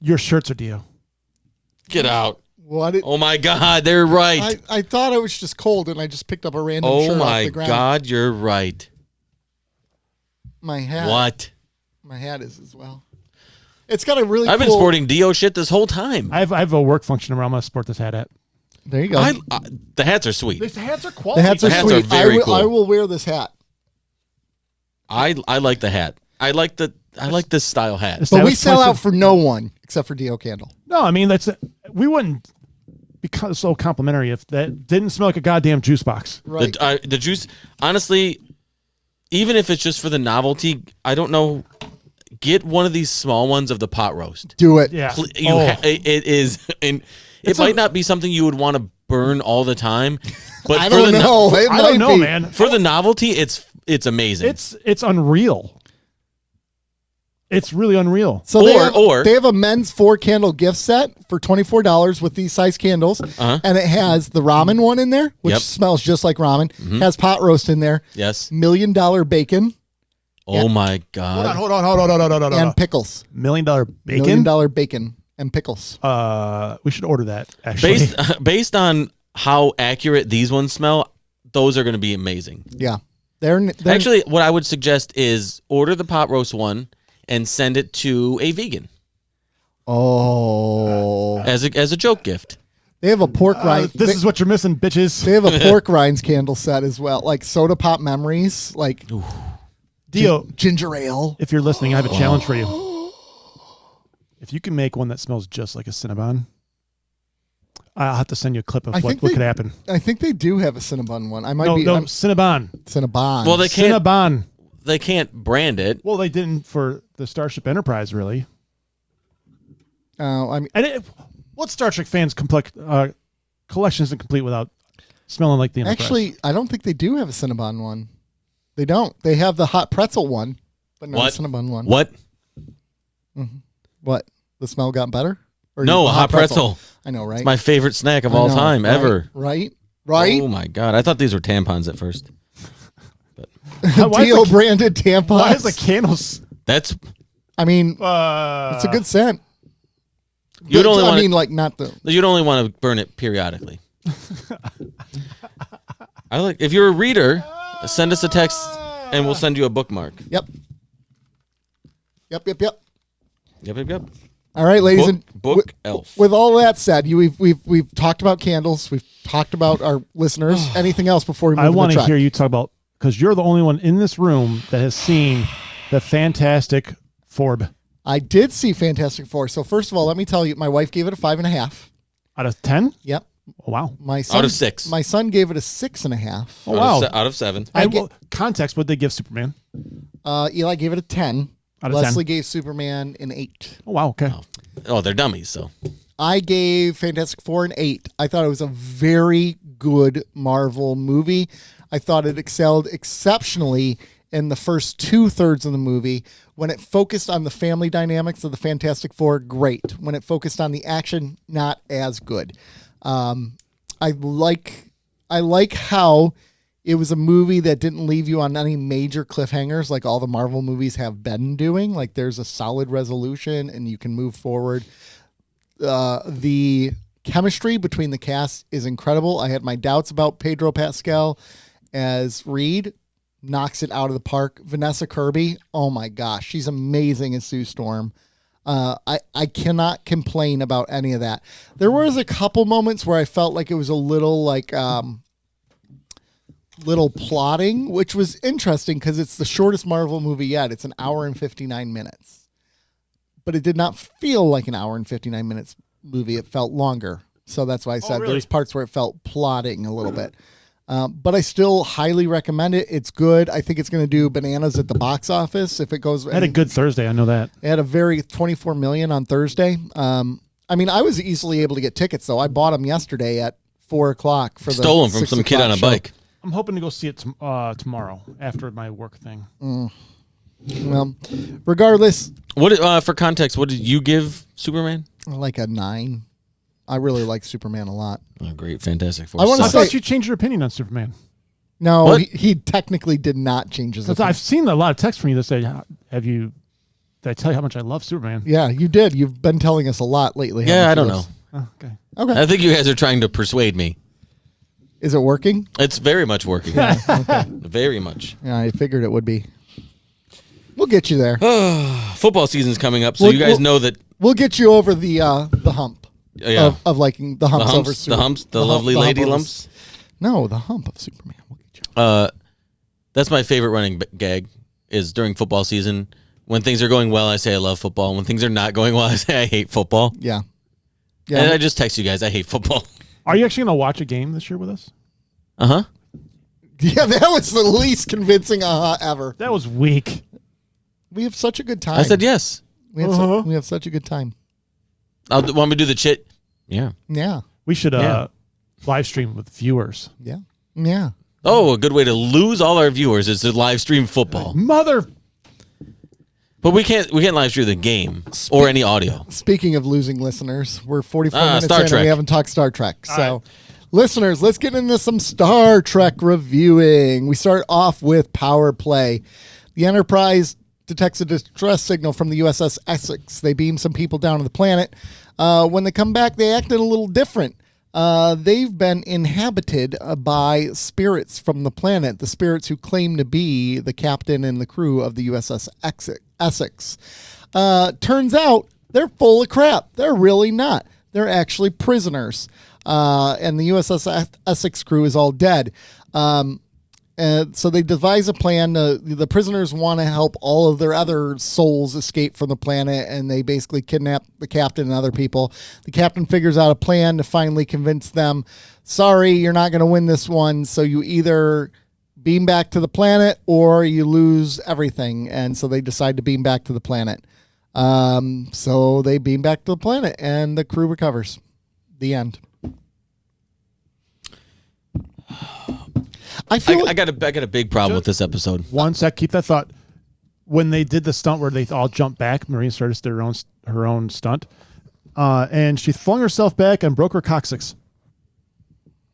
Your shirts are Dio. Get out. What? Oh my god, they're right. I thought it was just cold, and I just picked up a random Oh shirt off my the ground. god, you're right. My hat. What? My hat is as well. It's got a really I've been cool... sporting Dio shit this whole time. I have a work function where I'm going to sport this hat at. There you go. The hats are sweet. These hats are quality. The hats are hats sweet. are very cool. I will wear this hat. I like the hat. I like this style hat. But we sell out for no one except for Dio Candle. No, I mean, we wouldn't be so complimentary if that didn't smell like a goddamn juice box. Right. The juice, honestly, even if it's just for the novelty, I don't know. Get one of these small ones of the pot roast. Do it. Yeah. It is, and it might not be something you would want to burn all the time, but I don't know. I don't know, man. For the novelty, it's amazing. It's unreal. It's really unreal. So they have a men's 4-candle gift set for $24 with these size candles, and it has the ramen one in there, which smells just like ramen. Has pot roast in there. Yes. $1 million bacon. Oh my god. Hold on. And pickles. $1 million bacon. $1 million bacon and pickles. We should order that. Actually, based on how accurate these ones smell, those are going to be amazing. Yeah. They're Actually, what I would suggest is order the pot roast one and send it to a vegan. Oh. As a joke gift. They have a pork rind. This is what you're missing, bitches. They have a pork rinds candle set as well, like soda pop memories, like Dio, ginger ale. If you're listening, I have a challenge for you. If you can make one that smells just like a Cinnabon, I'll have to send you a clip of what could happen. I think they do have a Cinnabon one. No, Cinnabon. Cinnabon. Well, they can't. Cinnabon. They can't brand it. Well, they didn't for the Starship Enterprise, really. I mean, what Star Trek fans collection isn't complete without smelling like the Enterprise? Actually, I don't think they do have a Cinnabon one. They don't. They have the hot pretzel one, but not a Cinnabon one. What? Mm-hmm. What? The smell got better? Or No, a hot pretzel. I know, right? It's my favorite snack of all time, ever. Right? Oh my god! I thought these were tampons at first. Dio branded tampons. Why is the candles? That's. I mean, it's a good scent. You'd only want. like not the. You'd only want to burn it periodically. If you're a reader, send us a text, and we'll send you a bookmark. Yep. All right, ladies and book elf. With all that said, we've talked about candles. We've talked about our listeners. Anything else before we move I want to hear you talk about because you're the only one in this room that has seen the Fantastic Four. I did see Fantastic Four. So first of all, let me tell you, my wife gave it a 5.5 out of 10. Yep. Oh, wow. My son, out of 6. My son gave it a 6.5. Oh, wow. Out of 7. Context, what they give Superman? Eli gave it a 10. Out of Leslie 10. gave Superman an 8. Oh, wow. Okay. Oh, they're dummies, so. I gave Fantastic Four an 8. I thought it was a very good Marvel movie. I thought it excelled exceptionally in the first 2/3 of the movie. When it focused on the family dynamics of the Fantastic Four, great. When it focused on the action, not as good. I like how it was a movie that didn't leave you on any major cliffhangers like all the Marvel movies have been doing. Like there's a solid resolution and you can move forward. The chemistry between the cast is incredible. I had my doubts about Pedro Pascal as Reed. Knocks it out of the park. Vanessa Kirby, oh my gosh, she's amazing as Sue Storm. I cannot complain about any of that. There was a couple moments where I felt like it was a little like little plotting, which was interesting because it's the shortest Marvel movie yet. It's an hour and 59 minutes. But it did not feel like an hour and 59 minutes movie. It felt longer. So that's why I said there's parts where it felt plotting a little bit. But I still highly recommend it. It's good. I think it's going to do bananas at the box office if it goes. It had a good Thursday. I know that. It had a very 24 million on Thursday. I mean, I was easily able to get tickets though. I bought them yesterday at 4:00 for the stolen from some kid on a bike. I'm hoping to go see it tomorrow after my work thing. Well, regardless. What for context? What did you give Superman? Like a 9. I really like Superman a lot. Oh, great, Fantastic Four. I thought you changed your opinion on Superman. No, he technically did not change his opinion. I've seen a lot of texts from you that say, did I tell you how much I love Superman? Yeah, you did. You've been telling us a lot lately. Yeah, I don't know. Oh, okay. I think you guys are trying to persuade me. Is it working? It's very much working. Yeah, okay. Very much. Yeah, I figured it would be. We'll get you there. Football season's coming up, so you guys know that. We'll get you over the hump. Yeah. Of liking the humps over Superman. The humps, the lovely lady lumps. No, the hump of Superman. We'll get you. That's my favorite running gag is during football season. When things are going well, I say I love football. When things are not going well, I say I hate football. Yeah. And I just text you guys, I hate football. Are you actually going to watch a game this year with us? Uh-huh. Yeah, that was the least convincing ever. That was weak. We have such a good time. I said yes. We have such a good time. Want me to do the chit? Yeah. Yeah. We should live stream with viewers. Yeah. Yeah. Oh, a good way to lose all our viewers is to live stream football. But we can't live stream the game or any audio. Speaking of losing listeners, we're 44 minutes Star in Trek. and we haven't talked Star Trek. All So, right. listeners, let's get into some Star Trek reviewing. We start off with Power Play. The Enterprise detects a distress signal from the USS Essex. They beam some people down to the planet. When they come back, they acted a little different. They've been inhabited by spirits from the planet, the spirits who claim to be the captain and the crew of the USS Essex. Turns out they're full of crap. They're really not. They're actually prisoners. And the USS Essex crew is all dead. So they devise a plan. The prisoners want to help all of their other souls escape from the planet, and they basically kidnap the captain and other people. The captain figures out a plan to finally convince them, sorry, you're not going to win this one, so you either beam back to the planet or you lose everything. And so they decide to beam back to the planet. So they beam back to the planet, and the crew recovers. The end. I got a big problem with this episode. One sec, keep that thought. When they did the stunt where they all jumped back, Marina Sirtis did her own stunt, and she flung herself back and broke her coccyx.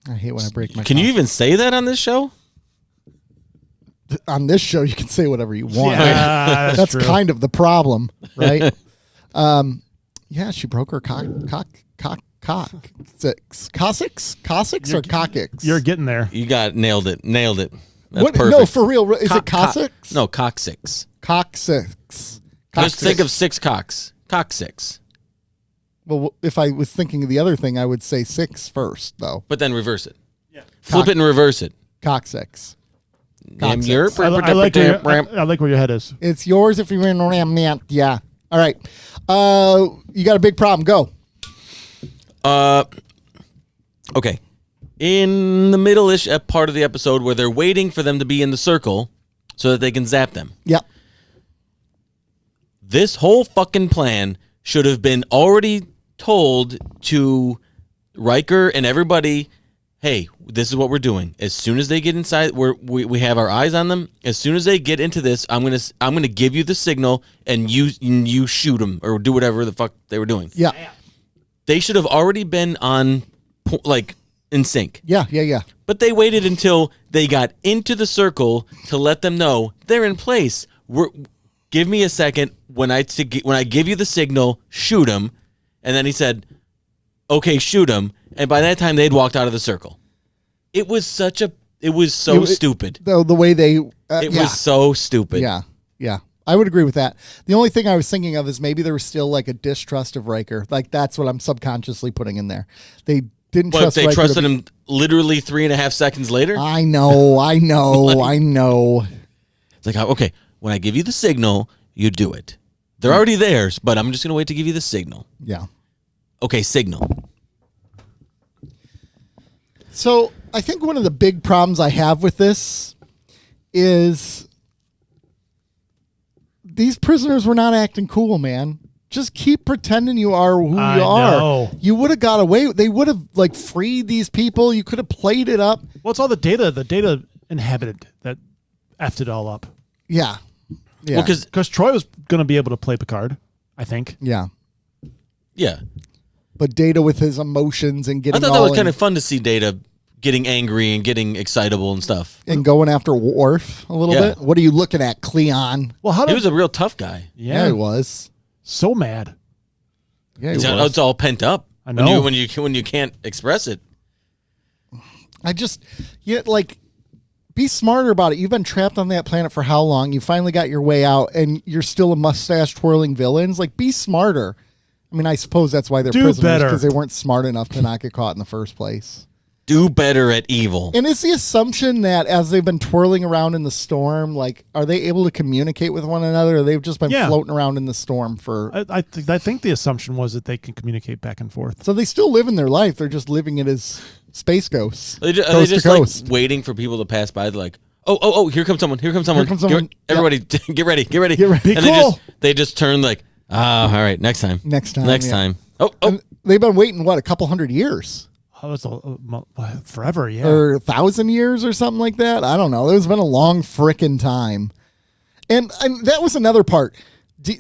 I hate when I break my. Can you even say that on this show? On this show, you can say whatever you want. Yeah, that's true. kind of the problem, right? Yeah, she broke her coccyx or coccyx. You're getting there. You nailed it. That's what? perfect. No, for real. Is it coccyx? No, coccyx. Coccyx. Just think of 6 cocks. Coccyx. Well, if I was thinking of the other thing, I would say 6 first, though. But then reverse it. Yeah. Flip it and reverse it. Coccyx. Cock Your six. I like where your head is. It's yours if you're in that. Yeah. All right. You got a big problem. Go. Okay. In the middle-ish part of the episode where they're waiting for them to be in the circle so that they can zap them. Yep. This whole fucking plan should have been already told to Riker and everybody, hey, this is what we're doing. As soon as they get inside, we have our eyes on them. As soon as they get into this, I'm gonna give you the signal and you shoot them or do whatever the fuck they were doing. Yeah. They should have already been on, like, in sync. Yeah. But they waited until they got into the circle to let them know they're in place. Give me a second. When I give you the signal, shoot them. And then he said, okay, shoot them. And by that time, they'd walked out of the circle. It was so stupid. The way they... it was so stupid. Yeah. I would agree with that. The only thing I was thinking of is maybe there was still like a distrust of Riker. Like that's what I'm subconsciously putting in there. They didn't trust Riker. They trusted him literally 3.5 seconds later? I know. It's like, okay, when I give you the signal, you do it. They're already there, but I'm just going to wait to give you the signal. Yeah. Okay, signal. So I think one of the big problems I have with this is these prisoners were not acting cool, man. Just keep pretending you are who you are. Know. You would have got away. They would have like freed these people. You could have played it up. Well, it's all the data inhabited that effed it all up. Yeah. Well, because Troy was going to be able to play Picard, I think. Yeah. But Data with his emotions and getting I thought that was kind of fun to see Data getting angry and getting excitable and stuff. And going after Worf a little bit. What are you looking at, Cleon? Well, he was a real tough guy. Yeah, he was. So mad. Yeah, it's all pent up. I know. When you can't express it. Be smarter about it. You've been trapped on that planet for how long? You finally got your way out, and you're still a mustache twirling villains. Like, be smarter. I mean, I suppose that's why they're prisoners, because they weren't smart enough to not get caught in the first place. Do better at evil. And is the assumption that as they've been twirling around in the storm, like, are they able to communicate with one another, or they've just been floating around in the storm for... I think the assumption was that they can communicate back and forth. So they still live in their life. They're just living it as space ghosts. Are they just like waiting for people to pass by? They're like, oh, here comes someone. Everybody, get ready. Be and cool. they just turn like, all right, next time. Oh. And they've been waiting, a couple hundred years? Oh, it's forever, yeah. Or 1,000 years or something like that. I don't know. It's been a long frickin' time. And that was another part. They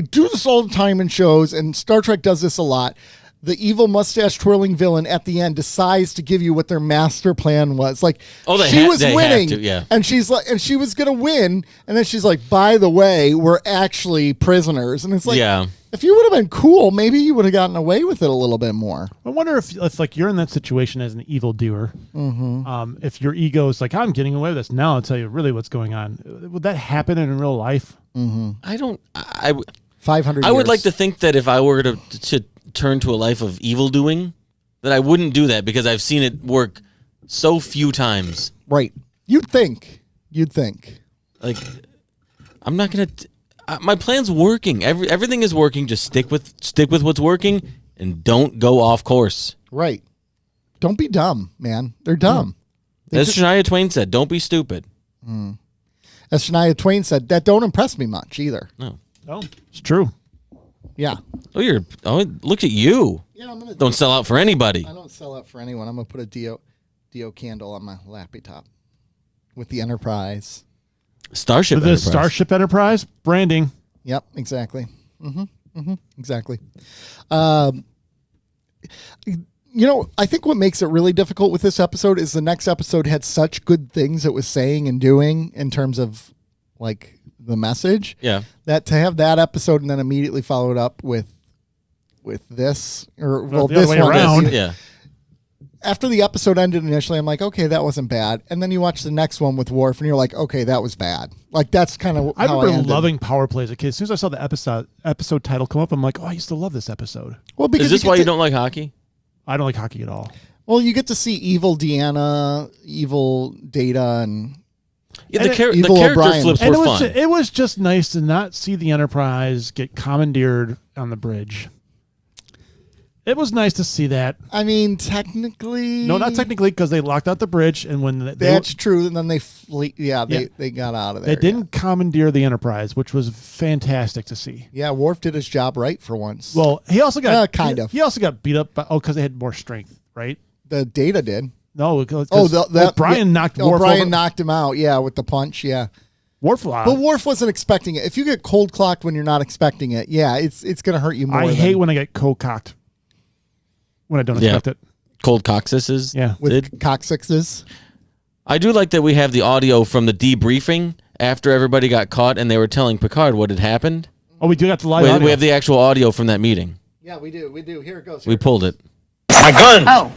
do this all the time in shows, and Star Trek does this a lot. The evil mustache twirling villain at the end decides to give you what their master plan was. Like, she was winning, and she's like, and she was gonna win, and then she's like, by the way, we're actually prisoners. And it's like, if you would have been cool, maybe you would have gotten away with it a little bit more. I wonder if like you're in that situation as an evil doer, if your ego is like, I'm getting away with this. Now I'll tell you really what's going on. Would that happen in real life? I don't. 500. I would like to think that if I were to turn to a life of evil doing, that I wouldn't do that, because I've seen it work so few times. Right. You'd think. Like, I'm not gonna. My plan's working. Everything is working. Just stick with what's working, and don't go off course. Right. Don't be dumb, man. They're dumb. As Shania Twain said, "Don't be stupid." As Shania Twain said, that don't impress me much either. No, it's true. Yeah. Look at you. Yeah, I'm gonna don't sell out for anybody. I don't sell out for anyone. I'm gonna put a Dio candle on my lappy top with the Enterprise. Starship Enterprise branding. Yep, exactly. Exactly. I think what makes it really difficult with this episode is the next episode had such good things it was saying and doing in terms of like the message. Yeah. That to have that episode and then immediately follow it up with this or this way one around. Yeah. After the episode ended initially, I'm like, okay, that wasn't bad. And then you watch the next one with Worf, and you're like, okay, that was bad. Like, that's kind of I remember loving power plays as a kid. As soon as I saw the episode title come up, I'm like, oh, I used to love this episode. Well, because is this why you don't like hockey? I don't like hockey at all. Well, you get to see evil Deanna, evil Data, and Yeah, the character flips were fun. It was just nice to not see the Enterprise get commandeered on the bridge. It was nice to see that. I mean, technically... No, not technically, because they locked out the bridge, and when that's true, and then they they got out of there. They didn't commandeer the Enterprise, which was fantastic to see. Yeah, Worf did his job right for once. Well, he also got... He also got beat up, because they had more strength, right? The Data did. No, Brian knocked Worf Brian over. knocked him out, with the punch, Worf, but Worf wasn't expecting it. If you get cold clocked when you're not expecting it, it's going to hurt you more. I hate when I get cold cocked. When I don't expect it. Cold coccyxes. Yeah. With coccyxes. I do like that we have the audio from the debriefing after everybody got caught and they were telling Picard what had happened. Oh, we do got the live audio. We have the actual audio from that meeting. Yeah, we do. Here it goes. We pulled it. My gun. Oh.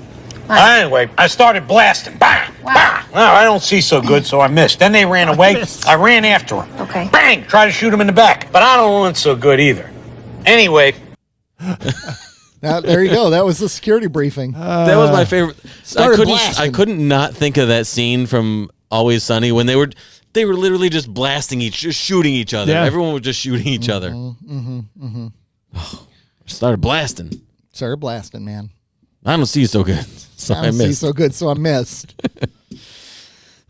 Anyway, I started blasting. Bang! Wow. Bang! Well, I don't see so good, so I missed. Then they ran away. I ran after them. Okay. Bang! Try to shoot him in the back. But I don't want so good either. Anyway... Now, there you go. That was the security briefing. That was my favorite. I couldn't not think of that scene from Always Sunny when they were literally just shooting each other. Yeah. Everyone was just shooting each other. Started blasting. Started blasting, man. I don't see so good, so I don't missed. See so good, so I missed.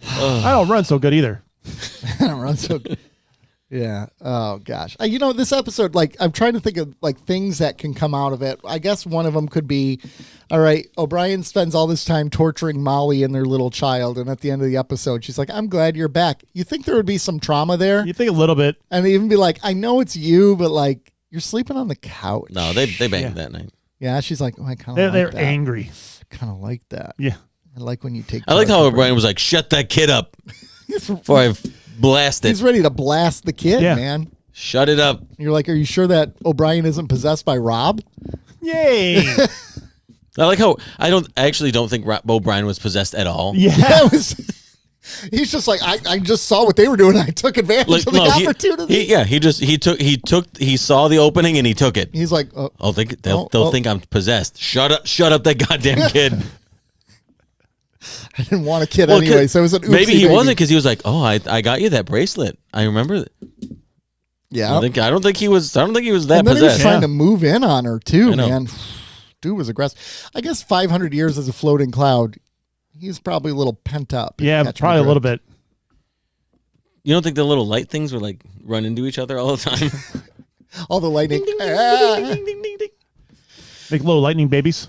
I don't run so good either. I don't run so good. Yeah. Oh gosh. This episode, I'm trying to think of things that can come out of it. I guess one of them could be, all right, O'Brien spends all this time torturing Molly and their little child, and at the end of the episode, she's like, "I'm glad you're back." You think there would be some trauma there? You think a little bit, and they even be like, "I know it's you, but you're sleeping on the couch." No, they banged that night. Yeah, she's like, "Oh, I kind of." They're angry. Kind of like that. Yeah. I like when you take. I like how O'Brien was like, "Shut that kid up," before I blast it. He's ready to blast the kid, man. Shut it up. You're like, are you sure that O'Brien isn't possessed by Rob? Yay! I like how I don't think O'Brien was possessed at all. Yeah, he's just like, I just saw what they were doing. I took advantage of the opportunity. He saw the opening and he took it. He's like, they'll think I'm possessed. Shut up, that goddamn kid. I didn't want a kid anyway, so it was an oopsie maybe he baby. wasn't because he was like, "Oh, I got you that bracelet. I remember." Yeah, I don't think he was that and then possessed. He was trying to move in on her too, man. Dude was aggressive. I guess 500 years as a floating cloud, he's probably a little pent up. Yeah, probably a little bit. You don't think the little light things would run into each other all the time? All the lightning. Ding, ding, ding, ding, ding, ding, ding. Make little lightning babies.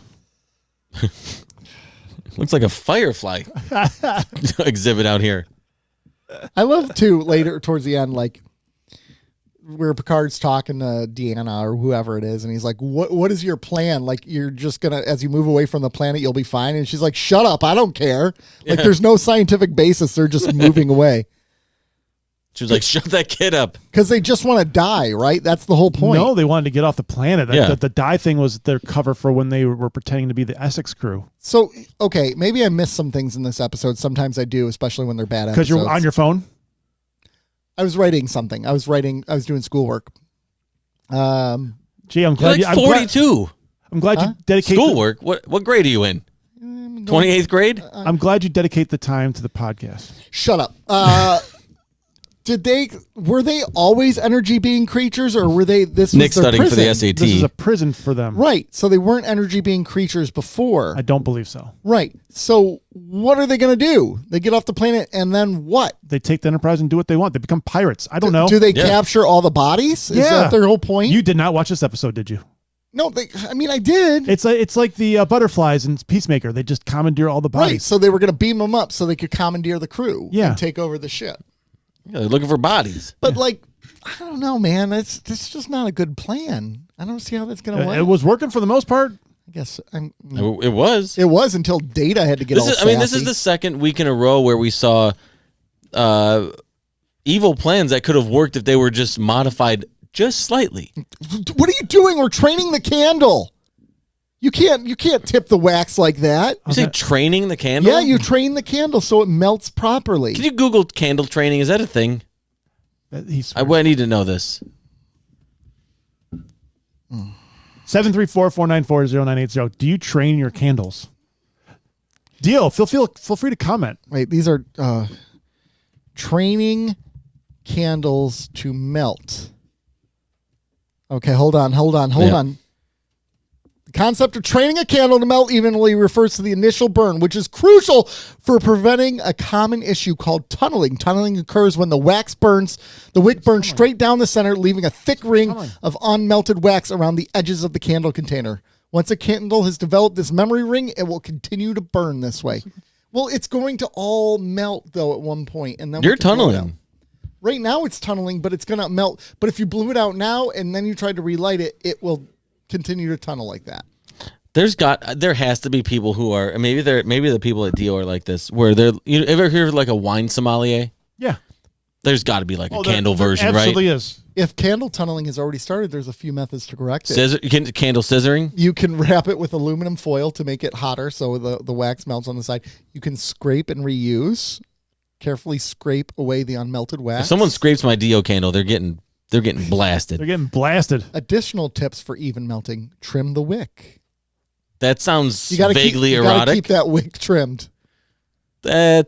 Looks like a firefly exhibit out here. I love too later towards the end, where Picard's talking to Deanna or whoever it is, and he's like, "What is your plan? You're just gonna, as you move away from the planet, you'll be fine." And she's like, "Shut up! I don't care. There's no scientific basis. They're just moving away." She was like, "Shut that kid up," because they just want to die, right? That's the whole point. No, they wanted to get off the planet. The die thing was their cover for when they were pretending to be the Essex crew. So, okay, maybe I missed some things in this episode. Sometimes I do, especially when they're bad episodes. Because you're on your phone? I was writing something. I was doing schoolwork. Gee, I'm glad you're 42. I'm glad you dedicate schoolwork. What grade are you in? 28th grade? I'm glad you dedicate the time to the podcast. Shut up. Were they always energy being creatures, or were they? This was Nick's their studying prison? for the SAT. This is a prison for them, right? So they weren't energy being creatures before. I don't believe so. Right. So what are they going to do? They get off the planet, and then what? They take the Enterprise and do what they want. They become pirates. I don't know. Do they capture all the bodies? Is that their whole point? You did not watch this episode, did you? No, I did. It's like the butterflies in Peacemaker. They just commandeer all the bodies. Right. So they were going to beam them up so they could commandeer the crew. Yeah. And take over the ship. Yeah, they're looking for bodies. But I don't know, man. It's just not a good plan. I don't see how that's going to work. It was working for the most part. I guess it was. It was until Data had to get sassy. This is the second week in a row where we saw evil plans that could have worked if they were just modified just slightly. What are you doing? We're training the candle. You can't tip the wax like that. You say training the candle? Yeah, you train the candle so it melts properly. Can you Google candle training? Is that a thing? I need to know this. 734-494-0980. Do you train your candles? Deal. Feel free to comment. Wait, these are training candles to melt. Okay, hold on. The concept of training a candle to melt evenly refers to the initial burn, which is crucial for preventing a common issue called tunneling. Tunneling occurs when the wick burns straight down the center, leaving a thick ring of unmelted wax around the edges of the candle container. Once a candle has developed this memory ring, it will continue to burn this way. Well, it's going to all melt, though, at one point. And then you're tunneling. Right now it's tunneling, but it's going to melt. But if you blew it out now and then you tried to relight it, it will continue to tunnel like that. There has to be people who are, maybe the people at DO are like this, where you ever hear like a wine sommelier? Yeah. There's got to be like a candle version, right? Absolutely is. If candle tunneling has already started, there's a few methods to correct it. Candle scissoring? You can wrap it with aluminum foil to make it hotter so the wax melts on the side. You can scrape and reuse. Carefully scrape away the unmelted wax. If someone scrapes my DO candle, they're getting blasted. They're getting blasted. Additional tips for even melting: trim the wick. That sounds erotic. vaguely You gotta keep that wick trimmed. I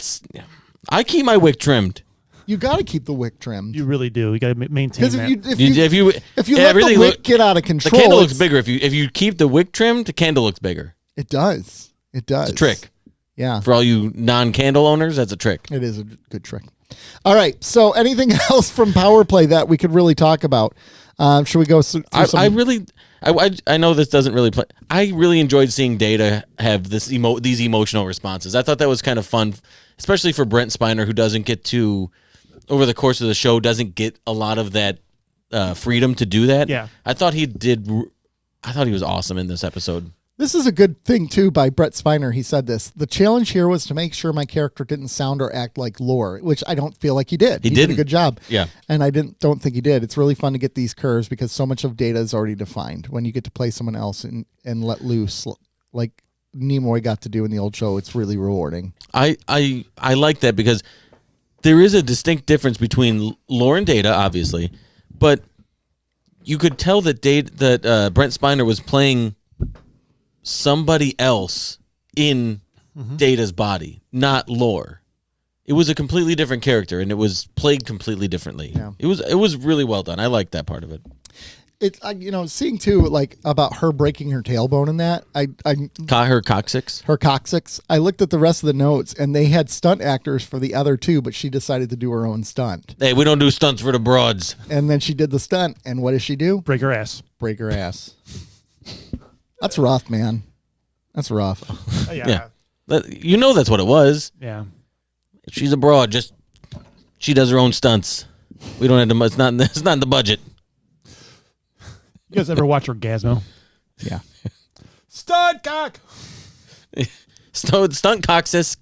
keep my wick trimmed. You got to keep the wick trimmed. You really do. You got to maintain that. If you let the wick get out of control, the candle looks bigger. If you keep the wick trimmed, the candle looks bigger. It does. It's a trick. Yeah. For all you non-candle owners, that's a trick. It is a good trick. All right. So anything else from Power Play that we could really talk about? Should we go through some? I know this doesn't really play. I really enjoyed seeing Data have these emotional responses. I thought that was kind of fun, especially for Brent Spiner, who doesn't get to, over the course of the show, doesn't get a lot of that freedom to do that. Yeah. I thought he was awesome in this episode. This is a good thing, too, by Brett Spiner. He said this. The challenge here was to make sure my character didn't sound or act like Lore, which I don't feel like he did. He did a good job. Yeah. And I don't think he did. It's really fun to get these curves because so much of Data is already defined. When you get to play someone else and let loose, like Nimoy got to do in the old show, it's really rewarding. I like that because there is a distinct difference between Lore and Data, obviously, but you could tell that Brent Spiner was playing somebody else in Data's body, not Lore. It was a completely different character, and it was played completely differently. Yeah. It was really well done. I liked that part of it. It's seeing too, like about her breaking her tailbone and that Her coccyx. Her coccyx. I looked at the rest of the notes, and they had stunt actors for the other two, but she decided to do her own stunt. Hey, we don't do stunts for the broads. And then she did the stunt, and what does she do? Break her ass. Break her ass. That's rough, man. That's rough. Yeah. You know that's what it was. Yeah. She's a broad. She does her own stunts. We don't have to. It's not in the budget. You guys ever watch Orgasmo? Yeah. Stunt cock. Stunt cock six.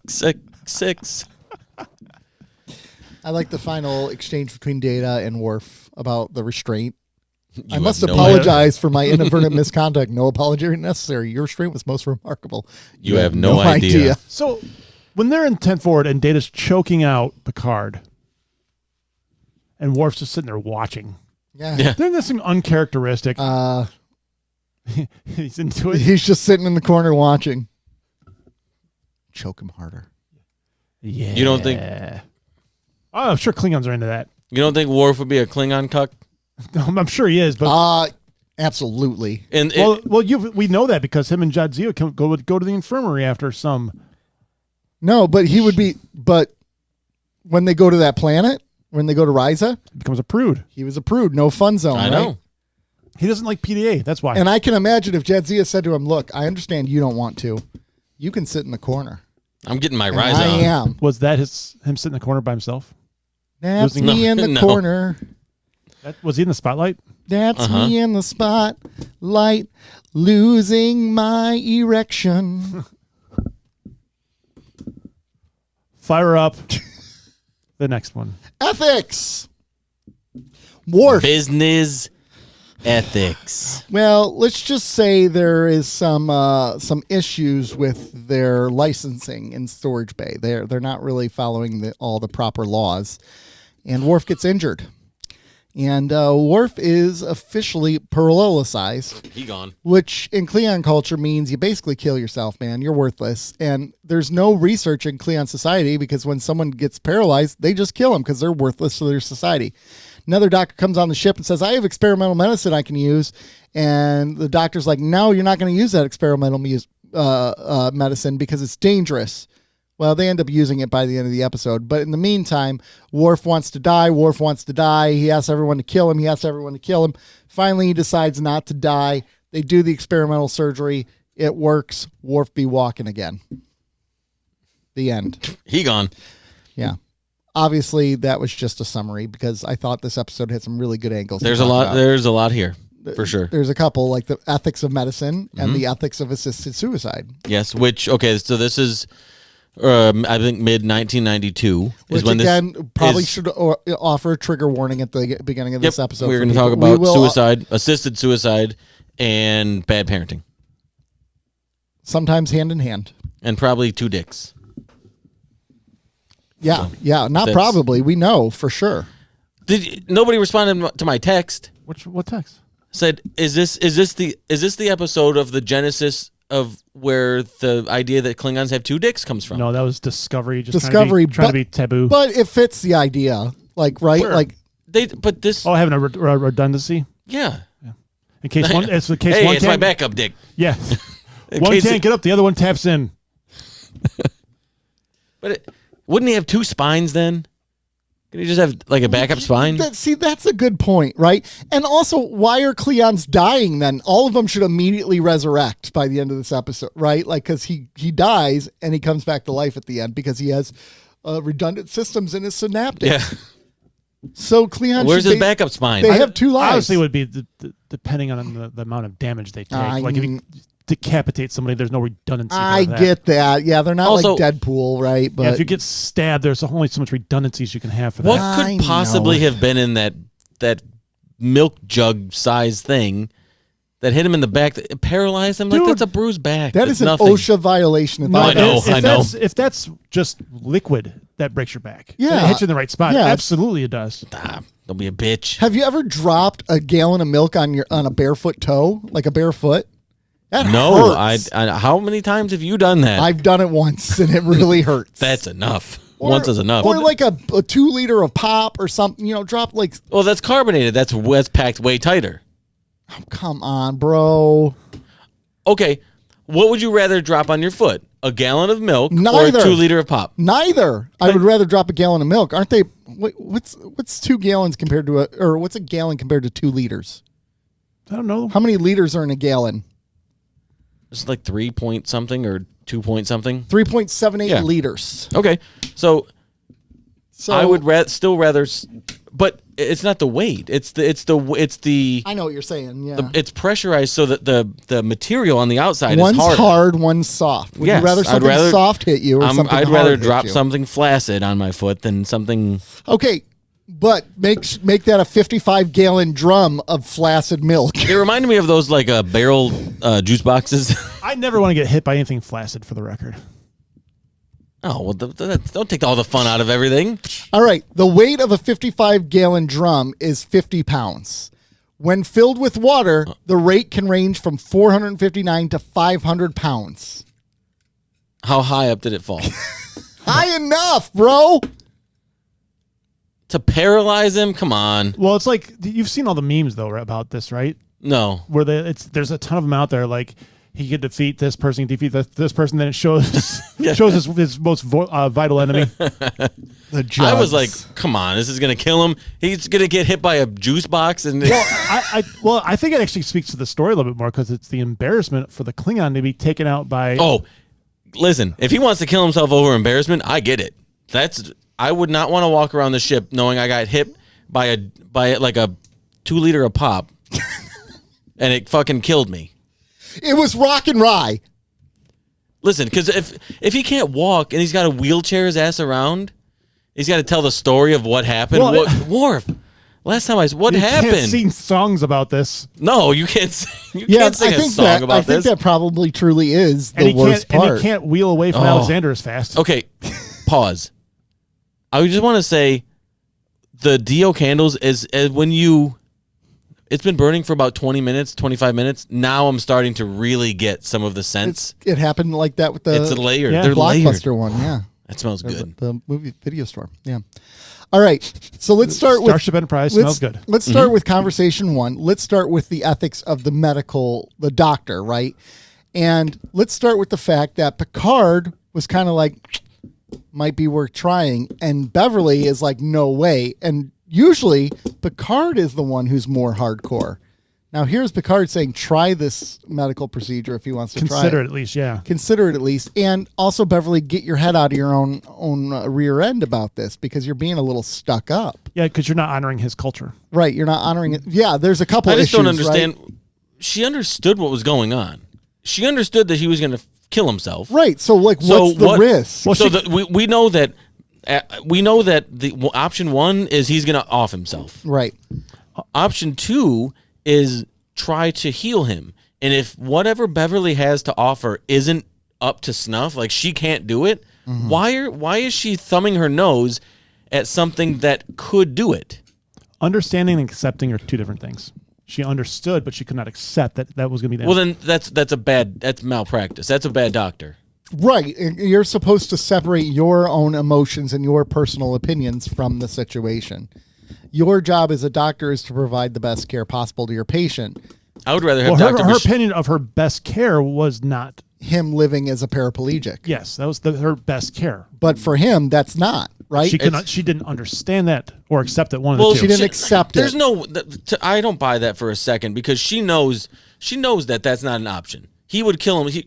I like the final exchange between Data and Worf about the restraint. I You must have no apologize for my inadvertent misconduct. No apology necessary. Your restraint was most remarkable. You have no idea. So, when they're in 10 forward and Data's choking out Picard, and Worf's just sitting there watching. Yeah. Doesn't that seem uncharacteristic? He's into it. He's just sitting in the corner watching. Choke him harder. Yeah. You don't think? Oh, I'm sure Klingons are into that. You don't think Worf would be a Klingon cuck? I'm sure he is, but absolutely. And we know that because him and Jadzia go to the infirmary after some. No, but he would be. But when they go to that planet, when they go to Ryza, he becomes a prude. He was a prude. No fun zone. I know. He doesn't like PDA. That's why. And I can imagine if Jadzia said to him, "Look, I understand you don't want to. You can sit in the corner. I'm getting my And Ryza I on." am. Was that him sitting in the corner by himself? That's me in the corner. Was he in the spotlight? That's me in the spotlight, losing my erection. Fire up the next one. Ethics. Worf. Business ethics. Well, let's just say there is some issues with their licensing in Storage Bay. They're not really following all the proper laws, and Worf gets injured. And Worf is officially pluralicized. He gone. Which in Klingon culture means you basically kill yourself, man. You're worthless. And there's no research in Klingon society because when someone gets paralyzed, they just kill them because they're worthless to their society. Another doctor comes on the ship and says, I have experimental medicine I can use. And the doctor's like, no, you're not going to use that experimental medicine because it's dangerous. Well, they end up using it by the end of the episode. But in the meantime, Worf wants to die. He asks everyone to kill him. Finally, he decides not to die. They do the experimental surgery. It works. Worf be walking again. The end. He gone. Yeah. Obviously, that was just a summary because I thought this episode had some really good angles. There's a lot here, for sure. There's a couple, like the ethics of medicine and the ethics of assisted suicide. Yes, so this is... I think mid 1992 is when again, this probably should offer a trigger warning at the beginning of this episode. We're going to talk about suicide, assisted suicide, and bad parenting. Sometimes hand in hand, and probably two dicks. Yeah, not probably. We know for sure. Nobody responded to my text? What text? Said, is this the episode of the genesis of where the idea that Klingons have two dicks comes from? No, that was Discovery. Discovery, trying to be taboo. But it fits the idea, right? Where? Like having a redundancy. Yeah. In case one, it's the case. Hey, one it's my backup dick. Yeah. One can't get up, the other one taps in. But wouldn't he have two spines then? Can he just have like a backup spine? That's a good point, right? And also, why are Klingons dying then? All of them should immediately resurrect by the end of this episode, right? Like, because he dies and he comes back to life at the end because he has redundant systems in his synaptic. Yeah. So Klingons, where's his backup spine? They have two lives. Obviously, it would be depending on the amount of damage they take. Like if you decapitate somebody, there's no redundancy. I get that. Yeah, they're not also, like Deadpool, right? But if you get stabbed, there's only so much redundancies you can have for that. What could possibly have been in that milk jug size thing that hit him in the back, that paralyzed him? Dude, like, that's a bruised back. That is an OSHA violation. I know. If that's just liquid that breaks your back, yeah, it hits you in the right spot. Yeah. Absolutely, it does. Don't be a bitch. Have you ever dropped a gallon of milk on a barefoot toe, like a barefoot? That hurts. How many times have you done that? I've done it once, and it really hurts. That's enough. Once is enough. Or like a 2 liter of pop or something. Drop like. Well, that's carbonated. That's packed way tighter. Oh, come on, bro. Okay, what would you rather drop on your foot? A gallon of milk Neither. or a 2 liter of pop? Neither. I would rather drop a gallon of milk. Aren't they? What's 2 gallons compared to or what's a gallon compared to 2 liters? I don't know. How many liters are in a gallon? It's like 3 point something or 2 point something. 3.78 liters. Okay, so I would still rather, but it's not the weight. It's the. I know what you're saying. Yeah, it's pressurized so that the material on the outside one's is hard, one's soft. Would you rather something soft hit you or something hard? I'd rather hit drop you? something flaccid on my foot than something. Okay. But make that a 55-gallon drum of flaccid milk. It reminded me of those like barrel juice boxes. I never want to get hit by anything flaccid, for the record. Oh, well, don't take all the fun out of everything. All right. The weight of a 55-gallon drum is 50 pounds. When filled with water, the rate can range from 459 to 500 pounds. How high up did it fall? High enough, bro. To paralyze him? Come on. Well, it's like you've seen all the memes though about this, right? No. Where there's a ton of them out there. Like he could defeat this person, this person. Then it shows his most vital enemy. The jugs. I was like, come on, this is gonna kill him. He's gonna get hit by a juice box, and I think it actually speaks to the story a little bit more because it's the embarrassment for the Klingon to be taken out by. Oh, listen, if he wants to kill himself over embarrassment, I get it. I would not want to walk around the ship knowing I got hit by like a 2 liter of pop, and it fucking killed me. It was rock and rye. Listen, because if he can't walk and he's got to wheelchair his ass around, he's got to tell the story of what happened. Well, Worf, last time what happened? You can't sing songs about this. No, you can't. You can't sing a song about this. I think that probably truly is the worst part. And he can't wheel away from Alexander as fast. Okay, pause. I just want to say the DO candles is when you. It's been burning for about 20 minutes, 25 minutes. Now I'm starting to really get some of the scents. It happened like that with the It's a layered. Yeah. They're Blockbuster layered. one. Yeah, That smells good. The movie video store. Yeah. All right. So let's start with Starship Enterprise. Smells good. Let's start with conversation one. Let's start with the ethics of the doctor, right? And let's start with the fact that Picard was kind of like, might be worth trying. And Beverly is like, no way. And usually Picard is the one who's more hardcore. Now here's Picard saying, try this medical procedure if he wants to try it. Consider it at least, yeah. Consider it at least. And also, Beverly, get your head out of your own rear end about this because you're being a little stuck up. Yeah, because you're not honoring his culture. Right. You're not honoring it. Yeah, there's a couple issues. I just don't understand. Right? She understood what was going on. She understood that he was going to kill himself. Right. So, like, what's the risk? Well, we know that the option one is he's going to off himself. Right. Option two is try to heal him. And if whatever Beverly has to offer isn't up to snuff, like she can't do it, why is she thumbing her nose at something that could do it? Understanding and accepting are two different things. She understood, but she could not accept that was going to be that. Well, then that's malpractice. That's a bad doctor. Right. You're supposed to separate your own emotions and your personal opinions from the situation. Your job as a doctor is to provide the best care possible to your patient. I would rather have her opinion of her best care was not him living as a paraplegic. Yes, that was her best care. But for him, that's not, right? She didn't understand that or accept it. She didn't accept it. I don't buy that for a second because she knows that that's not an option. He would kill him.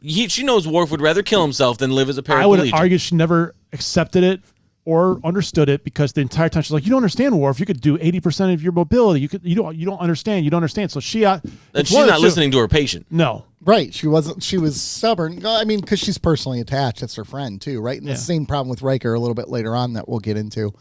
She knows Worf would rather kill himself than live as a paraplegic. I would argue she never accepted it or understood it because the entire time she's like, you don't understand, Worf. You could do 80% of your mobility. You don't understand. You don't understand. So she's not listening to her patient. No. Right. She was stubborn. I mean, because she's personally attached. That's her friend too, right? And the same problem with Riker a little bit later on that we'll get into.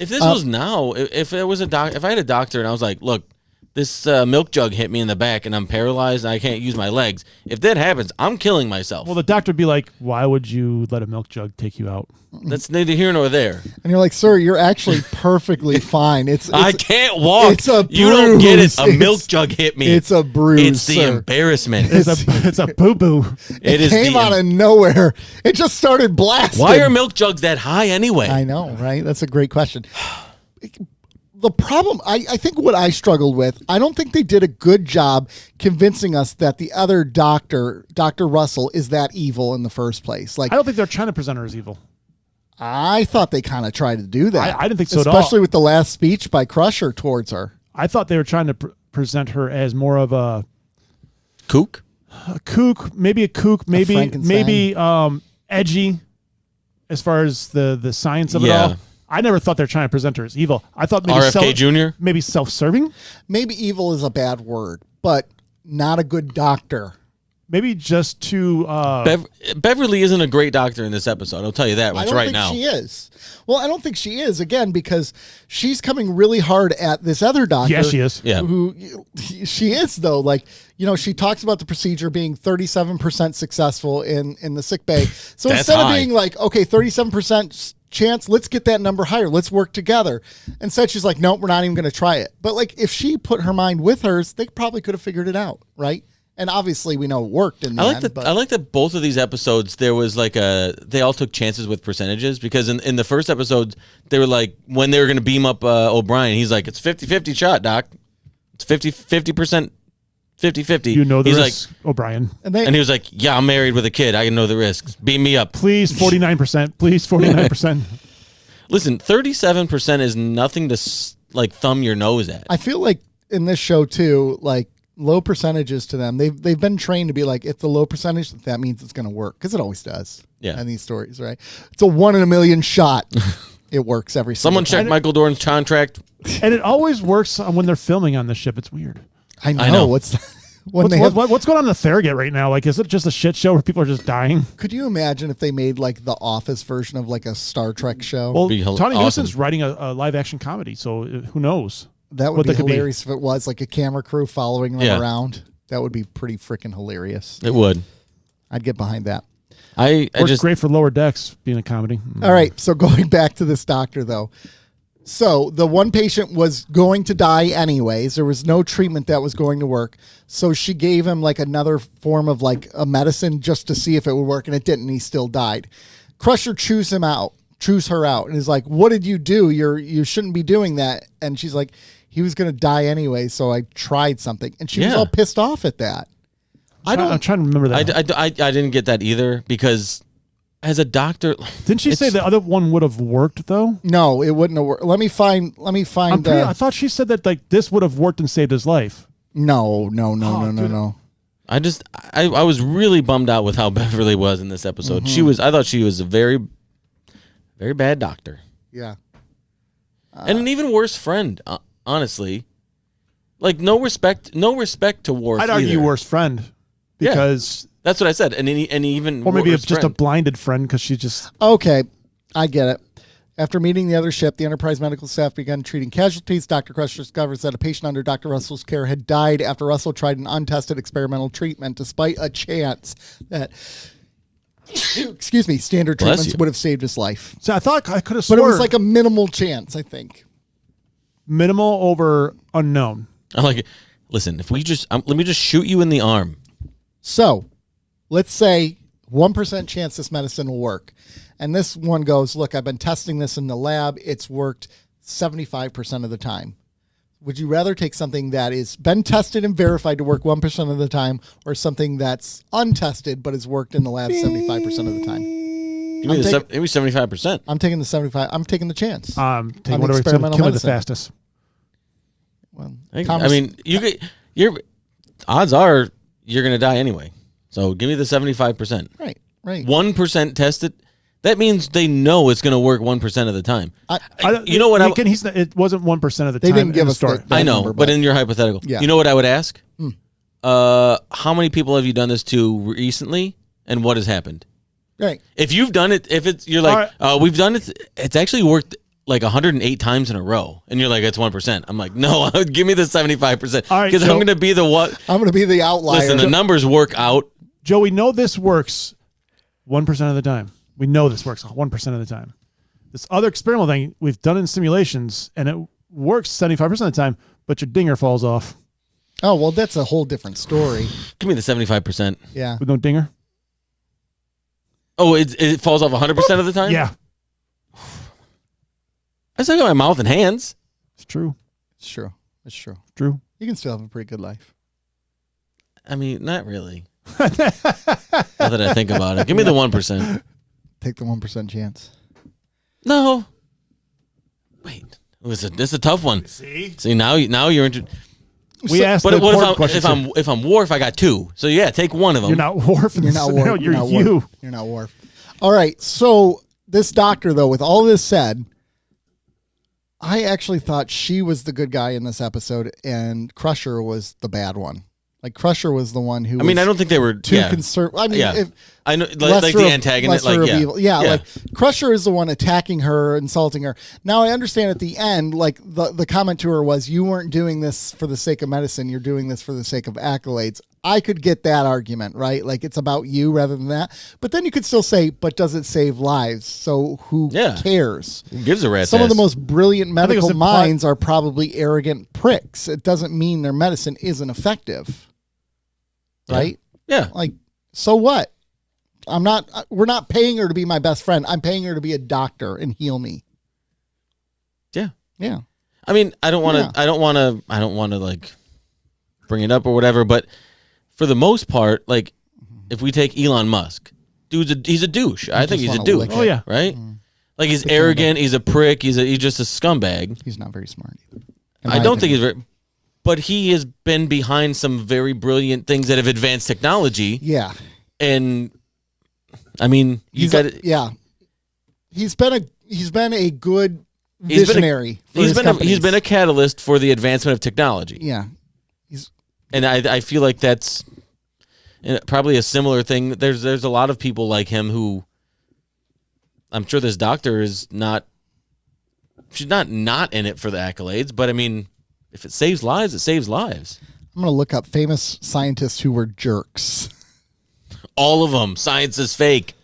If this was now, if it was if I had a doctor and I was like, look, this milk jug hit me in the back and I'm paralyzed and I can't use my legs. If that happens, I'm killing myself. Well, the doctor would be like, why would you let a milk jug take you out? That's neither here nor there. And you're like, sir, you're actually perfectly fine. I can't walk. It's a bruise. You don't get it. A milk jug hit me. It's a bruise. It's the embarrassment. It's a boo-boo. It came out of nowhere. It just started blasting. Why are milk jugs that high anyway? I know, right? That's a great question. The problem, I think what I struggled with, I don't think they did a good job convincing us that the other doctor, Dr. Russell, is that evil in the first place. Like, I don't think they're trying to present her as evil. I thought they kind of tried to do that. I didn't think so at all. Especially with the last speech by Crusher towards her. I thought they were trying to present her as more of a kook, maybe edgy as far as the science of it all. I never thought they were trying to present her as evil. I thought maybe RFK Jr. Maybe self-serving. Maybe evil is a bad word, but not a good doctor. Maybe just to Beverly isn't a great doctor in this episode. I'll tell you that much right now. I don't think she is. Well, I don't think she is, again, because she's coming really hard at this other doctor. Yeah, she is. Yeah. She is, though. Like, she talks about the procedure being 37% successful in the sick bay. So instead of being like, okay, 37% chance, let's get that number higher. Let's work together. Instead, she's like, nope, we're not even going to try it. But like, if she put her mind with hers, they probably could have figured it out, right? And obviously, we know it worked in the end. I like that both of these episodes, there was like they all took chances with percentages because in the first episode, they were like, when they were going to beam up O'Brien, he's like, it's 50-50 shot, Doc. It's 50%. 50-50. You know the He's risks, O'Brien. And he was like, yeah, I'm married with a kid. I know the risks. Beam me up. Please, 49%. Please, 49%. Listen, 37% is nothing to like thumb your nose at. I feel like in this show, too, like low percentages to them, they've been trained to be like, it's a low percentage, that means it's going to work. Because it always does. Yeah. In these stories, right? It's a 1 in a million shot. It works every single Someone check Michael Dorn's contract. And it always works when they're filming on the ship. It's weird. I know. What's going on in the Farragut right now? Like, is it just a shit show where people are just dying? Could you imagine if they made like the Office version of like a Star Trek show? Well, Tawny Newsom's writing a live action comedy, so who knows? That would be hilarious if it was like a camera crew following them around. That would be pretty freaking hilarious. It would. I'd get behind that. It's great for Lower Decks being a comedy. All right, so going back to this doctor though. So the one patient was going to die anyways. There was no treatment that was going to work. So she gave him like another form of like a medicine just to see if it would work, and it didn't. And he still died. Crusher chews her out, and is like, "What did you do? You shouldn't be doing that." And she's like, "He was going to die anyway, so I tried something." And she was all pissed off at that. I'm trying to remember that. I didn't get that either because as a doctor, didn't she say the other one would have worked though? No, it wouldn't have worked. Let me find. I thought she said that like this would have worked and saved his life. No. I was really bummed out with how Beverly was in this episode. I thought she was a very, very bad doctor. Yeah. And an even worse friend, honestly. Like no respect to Worf. I'd argue worse friend because that's what I said. And even or maybe worse just friend. a blinded friend because she just okay. I get it. After meeting the other ship, the Enterprise medical staff began treating casualties. Dr. Crusher discovers that a patient under Dr. Russell's care had died after Russell tried an untested experimental treatment, despite a chance that, standard treatments would have saved his life. So I thought I could have But sworn. it was like a minimal chance, I think. Minimal over unknown. I'm like, listen, if we just let me just shoot you in the arm. So, let's say 1% chance this medicine will work. And this one goes, look, I've been testing this in the lab. It's worked 75% of the time. Would you rather take something that has been tested and verified to work 1% of the time or something that's untested but has worked in the lab 75% of the time? Give me 75%. I'm taking the 75. I'm taking the chance. Taking whatever it's going to kill me the fastest. Well, I mean, your odds are you're going to die anyway. So give me the 75%. Right. 1% tested. That means they know it's going to work 1% of the time. You know what? It wasn't 1% of the time. They didn't give us story. I know, number, but in your hypothetical, you know what I would ask? How many people have you done this to recently, and what has happened? Right. If you've done it, you're like, we've done it. It's actually worked like 108 times in a row, and you're like, it's 1%. I'm like, no, give me the 75%, because I'm going to be the what? I'm going to be the outlier. Listen, the numbers work out. Joe, we know this works 1% of the time. We know this works 1% of the time. This other experimental thing we've done in simulations, and it works 75% of the time, but your dinger falls off. Oh, well, that's a whole different story. Give me the 75%. Yeah. With no dinger? Oh, it falls off 100% of the time? Yeah. I still got my mouth and hands. It's true. It's true. True. You can still have a pretty good life. I mean, not really. Now that I think about it. Give me the 1%. Take the 1% chance. No. Wait. This is a tough one. See, now you're into. We asked but the what question. if I'm Worf, I got two. So yeah, take one of them. You're not Worf. You're not Worf. You're you. You're not Worf. All right. So this doctor, though, with all this said, I actually thought she was the good guy in this episode, and Crusher was the bad one. Like Crusher was the one who. I mean, I don't think they were too concerned. I mean, I know, like the antagonist, like evil. Yeah, like Crusher is the one attacking her, insulting her. Now I understand at the end, like the comment to her was, "You weren't doing this for the sake of medicine. You're doing this for the sake of accolades." I could get that argument, right? Like it's about you rather than that. But then you could still say, "But does it save lives? So who cares?" Who gives a rat's Some ass? of the most brilliant medical minds are probably arrogant pricks. It doesn't mean their medicine isn't effective. Right? Yeah. Like, so what? We're not paying her to be my best friend. I'm paying her to be a doctor and heal me. Yeah. Yeah. I mean, I don't want to like bring it up or whatever, but for the most part, like if we take Elon Musk, he's a douche. I think he's a douche. Oh yeah. Right? Like he's arrogant, he's a prick, he's just a scumbag. He's not very smart either. I don't think he's very. But he has been behind some very brilliant things that have advanced technology. Yeah. And I mean, He's been a good visionary. He's been a catalyst for the advancement of technology. Yeah. And I feel like that's probably a similar thing. There's a lot of people like him who I'm sure this doctor is not. She's not in it for the accolades, but I mean, if it saves lives, it saves lives. I'm going to look up famous scientists who were jerks. All of them. Science is fake.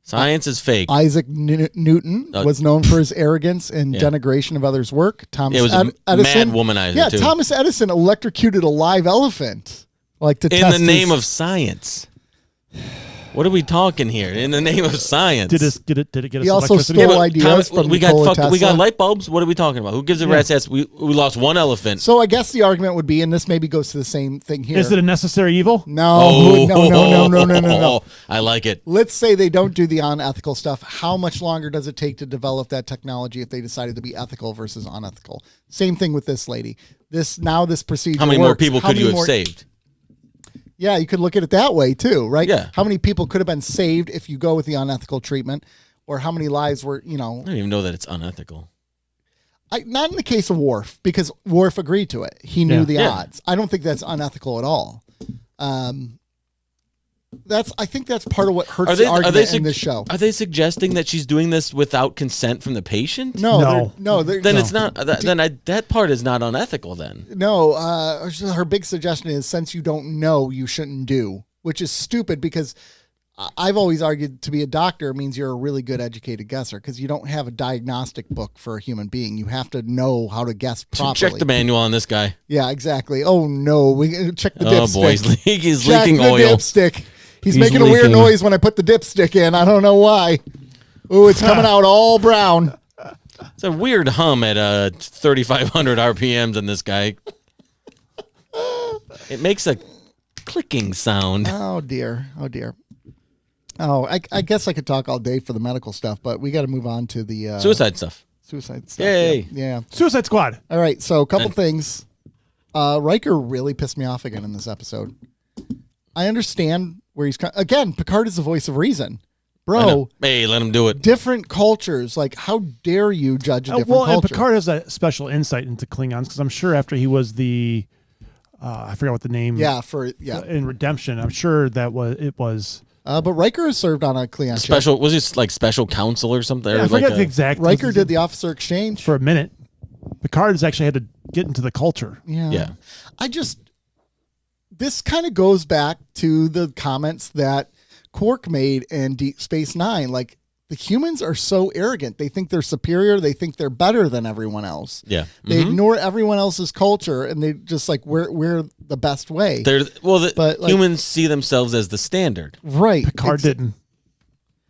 Science is fake. Isaac Newton was known for his arrogance and denigration of others' work. Thomas Edison, mad womanizer too. Thomas Edison electrocuted a live elephant, to test in the name of science. What are we talking here? In the name of science. Did it get us He also electricity? stole ideas from Nikola Tesla. We got light bulbs. What are we talking about? Who gives a rat's ass? We lost one elephant. So I guess the argument would be, and this maybe goes to the same thing here. Is it a necessary evil? No, no. I like it. Let's say they don't do the unethical stuff. How much longer does it take to develop that technology if they decided to be ethical versus unethical? Same thing with this lady. This procedure. How many more people could you have saved? Yeah, you could look at it that way too, right? Yeah. How many people could have been saved if you go with the unethical treatment, or how many lives were, I don't even know that it's unethical. Not in the case of Worf, because Worf agreed to it. He knew the odds. I don't think that's unethical at all. I think that's part of what hurts the argument in this show. Are they suggesting that she's doing this without consent from the patient? No. Then it's not. That part is not unethical. Then no. Her big suggestion is, since you don't know, you shouldn't do, which is stupid because I've always argued to be a doctor means you're a really good educated guesser because you don't have a diagnostic book for a human being. You have to know how to guess properly. Check the manual on this guy. Yeah, exactly. Oh no, we check the dipstick. Oh boy, he's check leaking the oil. Dipstick. He's making a weird noise when I put the dipstick in. I don't know why. Ooh, it's coming out all brown. It's a weird hum at 3,500 RPMs in this guy. It makes a clicking sound. Oh dear. Oh, I guess I could talk all day for the medical stuff, but we got to move on to the suicide stuff. Yay. Yeah. Suicide Squad. All right, so a couple things. Riker really pissed me off again in this episode. I understand where he's again. Picard is the voice of reason, bro. Hey, let him do it. Different cultures, how dare you judge a different culture? And Picard has that special insight into Klingons because I'm sure after he was the, I forgot what the name. In Redemption, I'm sure that it was. But Riker has served on a Klingon special. Was it like special council or something? Yeah, I forget the exact. Riker did the officer exchange for a minute. Picard has actually had to get into the culture. Yeah. This kind of goes back to the comments that Quark made in Deep Space Nine. The humans are so arrogant. They think they're superior. They think they're better than everyone else. Yeah. They ignore everyone else's culture and they just we're the best way. Humans see themselves as the standard. Right. Picard didn't.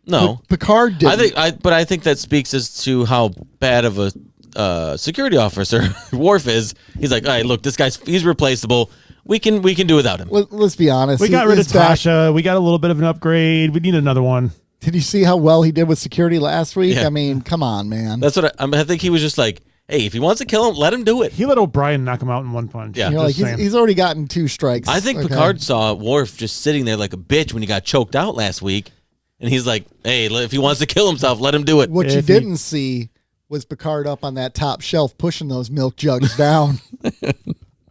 No. Picard didn't. I think that speaks as to how bad of a security officer Worf is. He's like, all right, look, this he's replaceable. We can do without him. Well, let's be honest. We got rid of Tasha. We got a little bit of an upgrade. We need another one. Did you see how well he did with security last week? Yeah. I mean, come on, man. That's what I think he was just like, hey, if he wants to kill him, let him do it. He let O'Brien knock him out in one punch. Yeah. He's already gotten 2 strikes. I think Picard saw Worf just sitting there like a bitch when he got choked out last week. And he's like, hey, if he wants to kill himself, let him do it. What you didn't see was Picard up on that top shelf pushing those milk jugs down.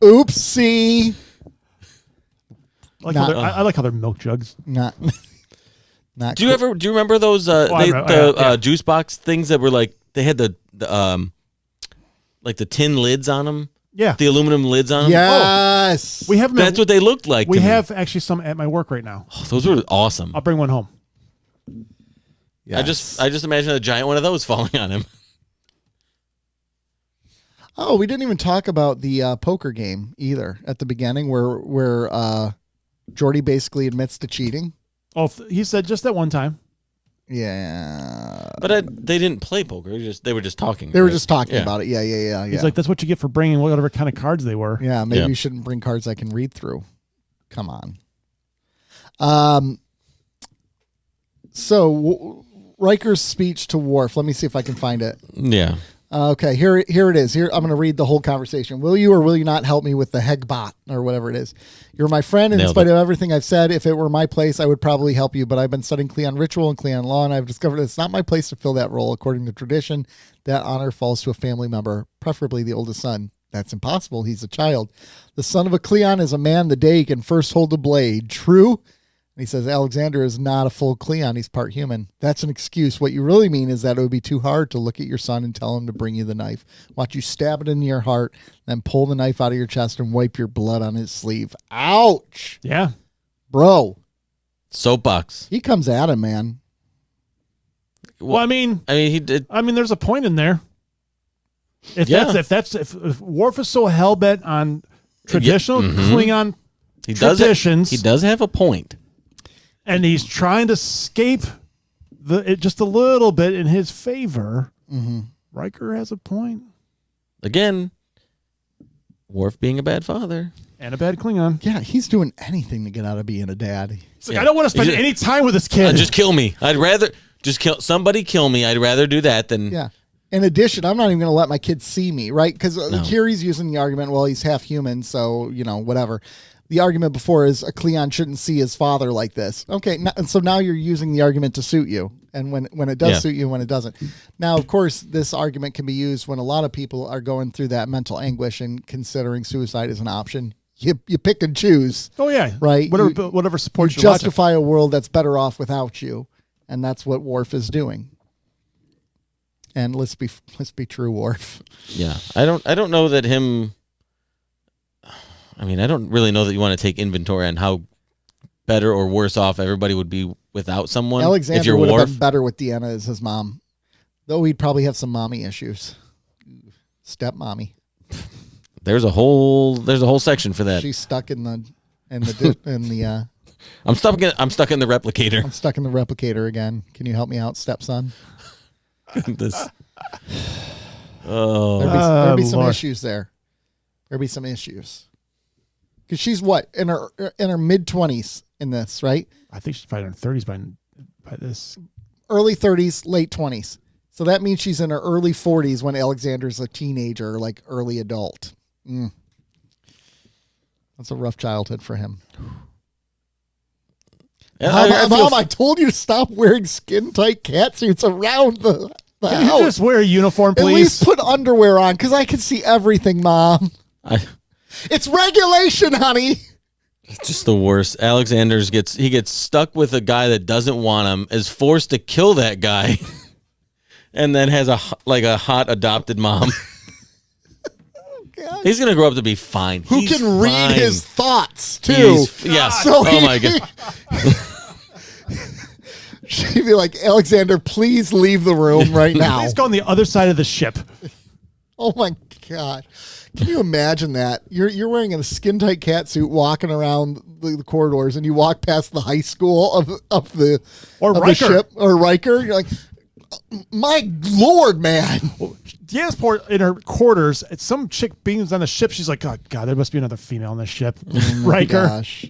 Oopsie. I like how they're milk jugs. Not do you remember those juice box things that were they had the tin lids on them? Yeah. The aluminum lids on them? Yes. We have them. That's what they looked like. We have actually some at my work right now. Oh, those were awesome. I'll bring one home. Yes. I just imagine a giant one of those falling on him. Oh, we didn't even talk about the poker game either at the beginning where Geordi basically admits to cheating. Oh, he said just that one time. Yeah. But they didn't play poker. They were just talking. They were just talking about it. Yeah. He's like, that's what you get for bringing whatever kind of cards they were. Yeah, maybe you shouldn't bring cards I can read through. Come on. So Riker's speech to Worf. Let me see if I can find it. Yeah. Okay, here it is. Here, I'm going to read the whole conversation. Will you or will you not help me with the Hegbot or whatever it is? You're my friend, and in spite of everything I've said, if it were my place, I would probably help you. But I've been studying Klingon ritual and Klingon law, and I've discovered it's not my place to fill that role. According to tradition, that honor falls to a family member, preferably the oldest son. That's impossible. He's a child. The son of a Klingon is a man the day he can first hold the blade. True? And he says, Alexander is not a full Klingon. He's part human. That's an excuse. What you really mean is that it would be too hard to look at your son and tell him to bring you the knife. Watch you stab it into your heart, then pull the knife out of your chest and wipe your blood on his sleeve. Ouch. Yeah. Bro. Soapbox. He comes at him, man. Well, I mean, he did. I mean, there's a point in there. If Worf is so hell bent on traditional Klingon traditions, he does have a point, and he's trying to escape it just a little bit in his favor. Riker has a point. Again, Worf being a bad father and a bad Klingon. Yeah, he's doing anything to get out of being a dad. He's like, I don't want to spend any time with this kid. Just kill me. I'd rather just kill me. I'd rather do that than. Yeah. In addition, I'm not even going to let my kids see me, right? Because here he's using the argument, well, he's half human, so, whatever. The argument before is a Klingon shouldn't see his father like this. Okay, so now you're using the argument to suit you, and when it does suit you, when it doesn't. Now, of course, this argument can be used when a lot of people are going through that mental anguish and considering suicide as an option. You pick and choose. Oh, yeah. Right? Whatever supports you. Justify a world that's better off without you, and that's what Worf is doing. And let's be true, Worf. Yeah, I don't know that him. I mean, I don't really know that you want to take inventory on how better or worse off everybody would be without someone. Alexander if you're would Worf. have been better with Deanna as his mom, though he'd probably have some mommy issues. Step mommy. There's a whole section for that. She's stuck in the. I'm stuck in the replicator. I'm stuck in the replicator again. Can you help me out, stepson? This. There'd be some issues there. There'd be some issues. Because she's what in her mid-20s in this, right? I think she's probably in her 30s by this. Early 30s, late 20s. So that means she's in her early 40s when Alexander's a teenager, like early adult. That's a rough childhood for him. Mom, I told you to stop wearing skin-tight catsuits around the Can house. you just wear a uniform, please? At least put underwear on, because I can see everything, Mom. It's regulation, honey. It's just the worst. Alexander gets stuck with a guy that doesn't want him, is forced to kill that guy, and then has a hot adopted mom. God. He's gonna grow up to be fine. Who can read his thoughts too? Yes. So oh my god. She'd be like, Alexander, please leave the room right now. Please go on the other side of the ship. Oh my god. Can you imagine that? You're wearing a skin-tight catsuit walking around the corridors, and you walk past the high school of the ship, or Riker. You're like, my lord, man. Deanna's in her quarters. It's some chick beings on the ship. She's like, oh god, there must be another female on this ship. Riker. Gosh.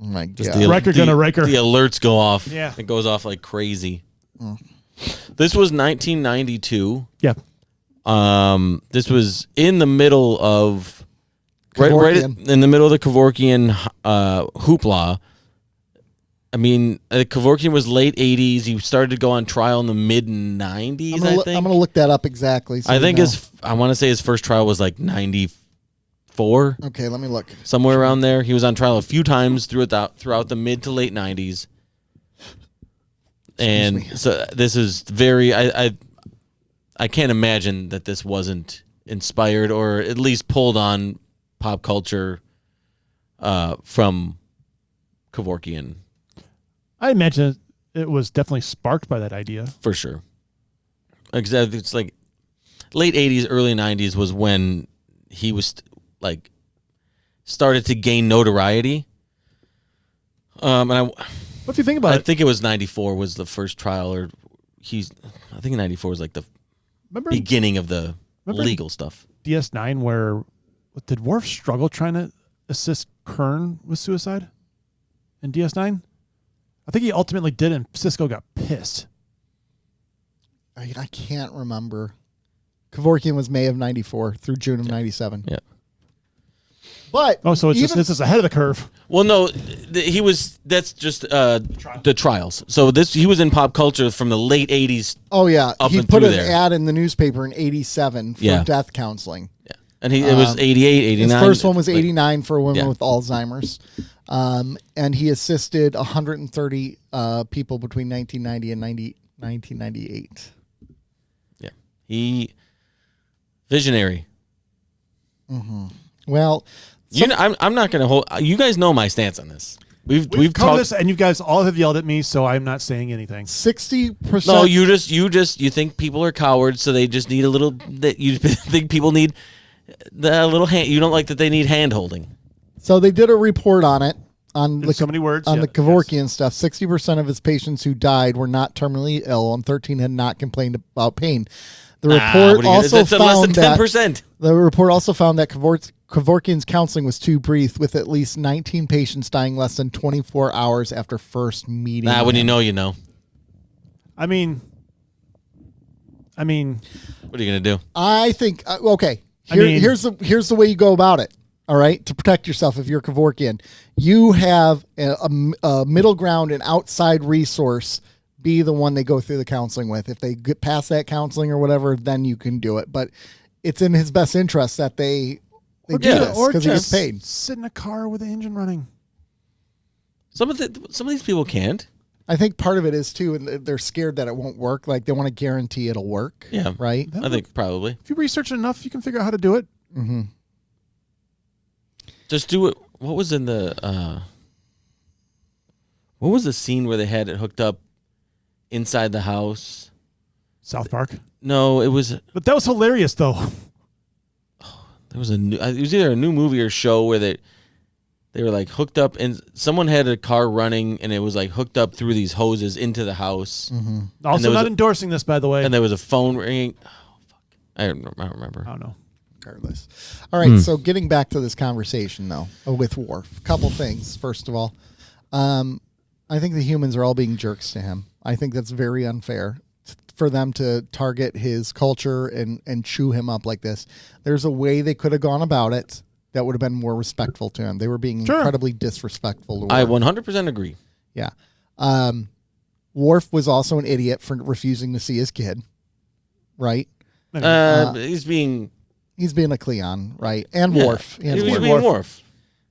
Oh my god. Riker. The alerts go off. Yeah. It goes off like crazy. This was 1992. Yeah. This was in the middle of right in the middle of the Kevorkian hoopla. I mean, Kevorkian was late 80s. He started to go on trial in the mid 90s. I think I'm gonna look that up exactly. So I think I want to say his first trial was like 94. Okay, let me look. Somewhere around there. He was on trial a few times throughout the mid to late 90s. So this is very I can't imagine that this wasn't inspired or at least pulled on pop culture from Kevorkian. I imagine it was definitely sparked by that idea. For sure. Exactly. It's like late 80s, early 90s was when he was like started to gain notoriety. What if you think about it? I think it was 94 was the first trial, or I think 94 was like the beginning of the legal stuff. DS9, where did Worf struggle trying to assist Kern with suicide in DS9? I think he ultimately did, and Sisko got pissed. I can't remember. Kevorkian was May of 94 through June of 97. Yeah. But so this is ahead of the curve. Well, no, that's just the trials. So he was in pop culture from the late 80s. Oh yeah, he and put through an there. ad in the newspaper in 87 for death counseling. Yeah, and it was 88, 89. His first one was 89 for women with Alzheimer's. And he assisted 130 people between 1990 and 1998. Yeah, visionary. Mm-hmm. Well, I'm not going to hold. You guys know my stance on this. We've covered talked this, and you guys all have yelled at me, so I'm not saying anything. 60%. No, you think people are cowards, so they just need a little. That you think people need the little hand. You don't like that they need hand holding. So they did a report on it In so many words on the Kevorkian stuff. 60% of his patients who died were not terminally ill, and 13 had not complained about pain. The report also found that 10%. The report also found that Kevorkian's counseling was too brief, with at least 19 patients dying less than 24 hours after first meeting. When you know, you know. I mean, what are you gonna do? I think okay. Here's the way you go about it. All right, to protect yourself if you're Kevorkian, you have a middle ground, an outside resource. Be the one they go through the counseling with. If they get past that counseling or whatever, then you can do it. But it's in his best interest that they do this because he gets paid. Sit in a car with the engine running. Some of these people can't. I think part of it is too, and they're scared that it won't work. Like they want to guarantee it'll work. Yeah, right. I think probably. If you research it enough, you can figure out how to do it. Mm-hmm. Just do it. What was in the? What was the scene where they had it hooked up inside the house? South Park. No, it was. But that was hilarious, though. There was it was either a new movie or show where they were like hooked up, and someone had a car running, and it was like hooked up through these hoses into the house. Mm-hmm. Also, not endorsing this, by the way. And there was a phone ringing. Oh, fuck! I don't remember. I don't know. Regardless. All right, so getting back to this conversation, though, with Worf. A couple things. First of all, I think the humans are all being jerks to him. I think that's very unfair for them to target his culture and chew him up like this. There's a way they could have gone about it that would have been more respectful to him. They were being incredibly disrespectful to Worf. I 100% agree. Yeah. Worf was also an idiot for refusing to see his kid, right? He's being a Cleon, right? And Worf. He's being Worf.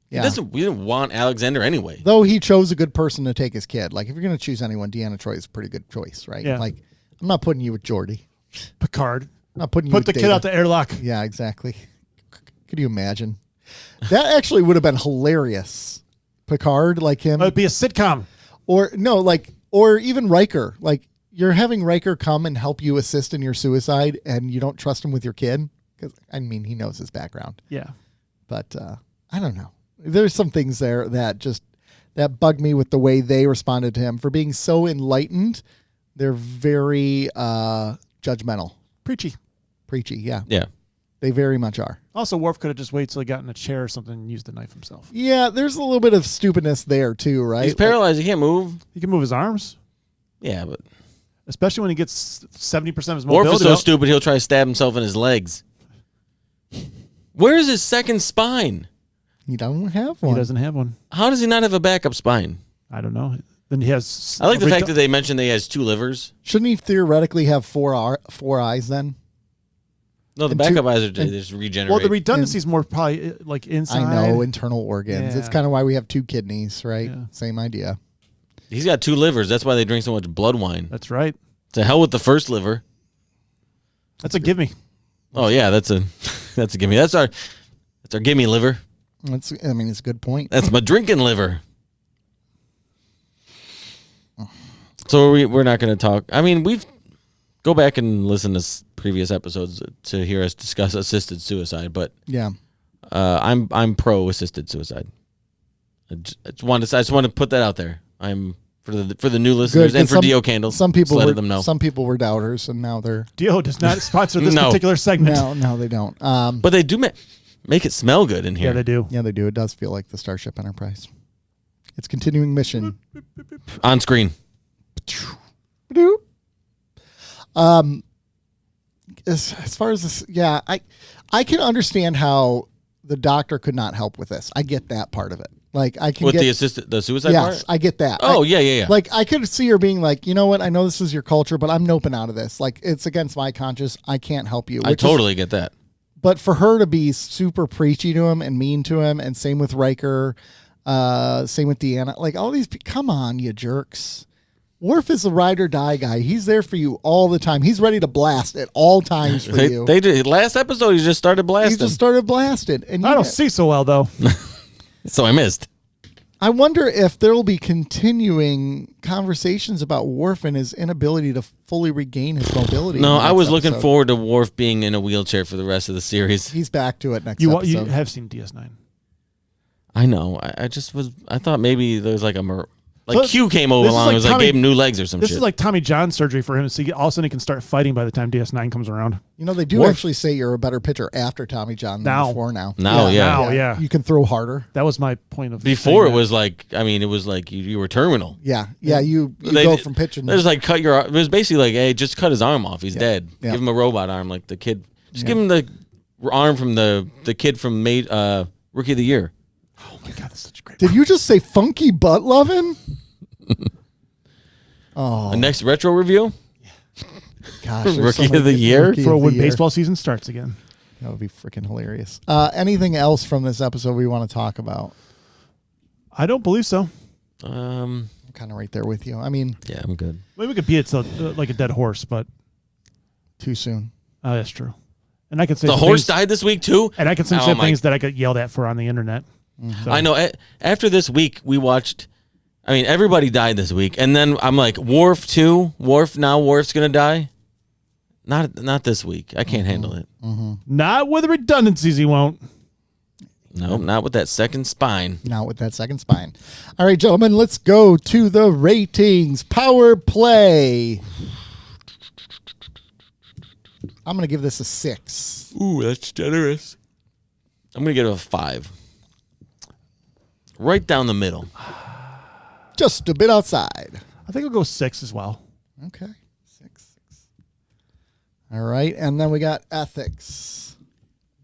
Yeah. We didn't want Alexander anyway. Though he chose a good person to take his kid. Like, if you're going to choose anyone, Deanna Troi is a pretty good choice, right? Yeah. Like, I'm not putting you with Geordi. Picard. I'm not putting you Put with the Data. kid out the airlock. Yeah, exactly. Could you imagine? That actually would have been hilarious. Picard, like him. It'd be a sitcom. Or even Riker. Like, you're having Riker come and help you assist in your suicide, and you don't trust him with your kid. Because, I mean, he knows his background. Yeah. But I don't know. There's some things there that bug me with the way they responded to him. For being so enlightened, they're very judgmental. Preachy, yeah. Yeah. They very much are. Also, Worf could have just waited till he got in a chair or something and used the knife himself. Yeah, there's a little bit of stupidness there too, right? He's paralyzed. He can't move. He can move his arms. Yeah, but especially when he gets 70% of his Worf mobility. is so stupid he'll try to stab himself in his legs. Where is his second spine? He don't have one. He doesn't have one. How does he not have a backup spine? I don't know. Then he has. I like the fact that they mentioned that he has 2 livers. Shouldn't he theoretically have four eyes then? No, the backup eyes are just regenerate. Well, the redundancy is more probably like inside. I know, internal organs. Yeah. It's kind of why we have 2 kidneys, right? Yeah. Same idea. He's got 2 livers. That's why they drink so much blood wine. That's right. To hell with the first liver. That's a gimme. Oh yeah, that's a gimme. That's our gimme liver. It's a good point. That's my drinking liver. So we're not going to talk. I mean, go back and listen to previous episodes to hear us discuss assisted suicide. But yeah, I'm pro assisted suicide. I just want to put that out there. I'm for the new listeners and for Dio Candles. Some people let them know. Some people were doubters, and now they're Dio does not sponsor this particular segment. No, they don't. But they do make it smell good in here. Yeah, they do. Yeah, they do. It does feel like the Starship Enterprise. Its continuing mission on screen. As far as this, yeah, I can understand how the doctor could not help with this. I get that part of it. Like I can with get the suicide part. Yes, I get that. Oh yeah. Like I could see her being like, you know what? I know this is your culture, but I'm noping out of this. Like it's against my conscience. I can't help you. I totally get that. But for her to be super preachy to him and mean to him, and same with Riker, same with Deanna, like all these. Come on, you jerks. Worf is a ride or die guy. He's there for you all the time. He's ready to blast at all times for you. They did last episode. He just started blasting. And I don't see so well though. So I missed. I wonder if there will be continuing conversations about Worf and his inability to fully regain his mobility. No, I was looking forward to Worf being in a wheelchair for the rest of the series. He's back to it next episode. You have seen DS9. I know. I thought maybe there was like Q came over along and gave him new legs or some shit. This is like Tommy John surgery for him, so all of a sudden he can start fighting by the time DS9 comes around. You know, they do actually say you're a better pitcher after Tommy John than before now. Now, yeah. You can throw harder. That was my point of before. It was like, it was like you were terminal. Yeah. You go from pitching. It was like it was basically like, hey, just cut his arm off. He's dead. Yeah. Give him a robot arm like the kid. Just give him the arm from the kid from Rookie of the Year. Oh my God, that's such a great. Did you just say funky butt loving? The next retro review? Gosh, Rookie of the Year? For when baseball season starts again. That would be freaking hilarious. Anything else from this episode we want to talk about? I don't believe so. I'm kind of right there with you. I mean... Yeah, I'm good. Maybe we could beat it like a dead horse, but... Too soon. Oh, that's true. And I could say the horse died this week, too? And I could say some things that I got yelled at for on the internet. Mm-hmm. So. I know. After this week, we watched... everybody died this week. And then I'm like, Worf too? Worf's going to die? Not this week. I can't handle it. Mm-hmm. Not with redundancies, he won't. No, not with that second spine. Not with that second spine. All right, gentlemen, let's go to the ratings. Power play. I'm going to give this a 6. Ooh, that's generous. I'm going to give it a 5. Right down the middle. Just a bit outside. I think I'll go 6 as well. Okay. 6. All right. And then we got ethics.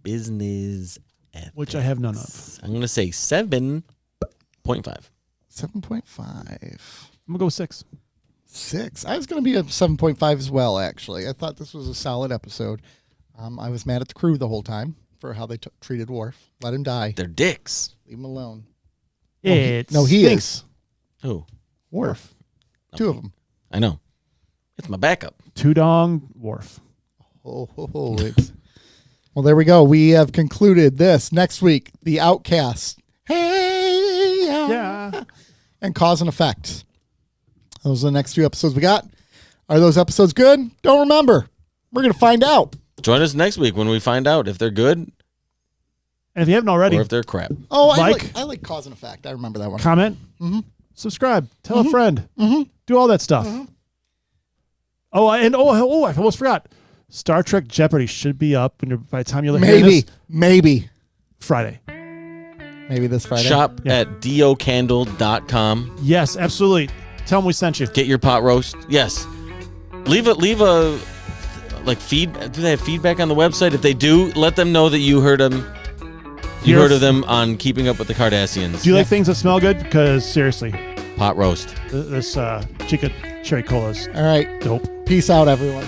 Business ethics. Which I have none of. I'm going to say 7.5. 7.5. I'm going to go 6. 6. I was going to be a 7.5 as well, actually. I thought this was a solid episode. I was mad at the crew the whole time for how they treated Worf. Let him die. They're dicks. Leave him alone. He is. Who? Worf. 2 of them. I know. It's my backup. Tudong Worf. Well, there we go. We have concluded this. Next week, The Outcast. Hey, yeah. And Cause and Effect. Those are the next 2 episodes we got. Are those episodes good? Don't remember. We're going to find out. Join us next week when we find out if they're good. And if you haven't already. Or if they're crap. Oh, I like Cause and Effect. I remember that one. Comment. Mm-hmm. Subscribe. Tell a friend. Mm-hmm. Do all that stuff. Mm-hmm. Oh, I almost forgot. Star Trek Jeopardy should be up by the time you hear this. Maybe. Friday. Maybe this Friday. Shop at docandle.com. Yes, absolutely. Tell them we sent you. Get your pot roast. Yes. Leave a feed. Do they have feedback on the website? If they do, let them know that you heard them. You heard of them on Keeping Up with the Kardashians. Do you like things that smell good? Because seriously, pot roast. This Chica Cherry Cola's all right. Dope. Peace out, everyone.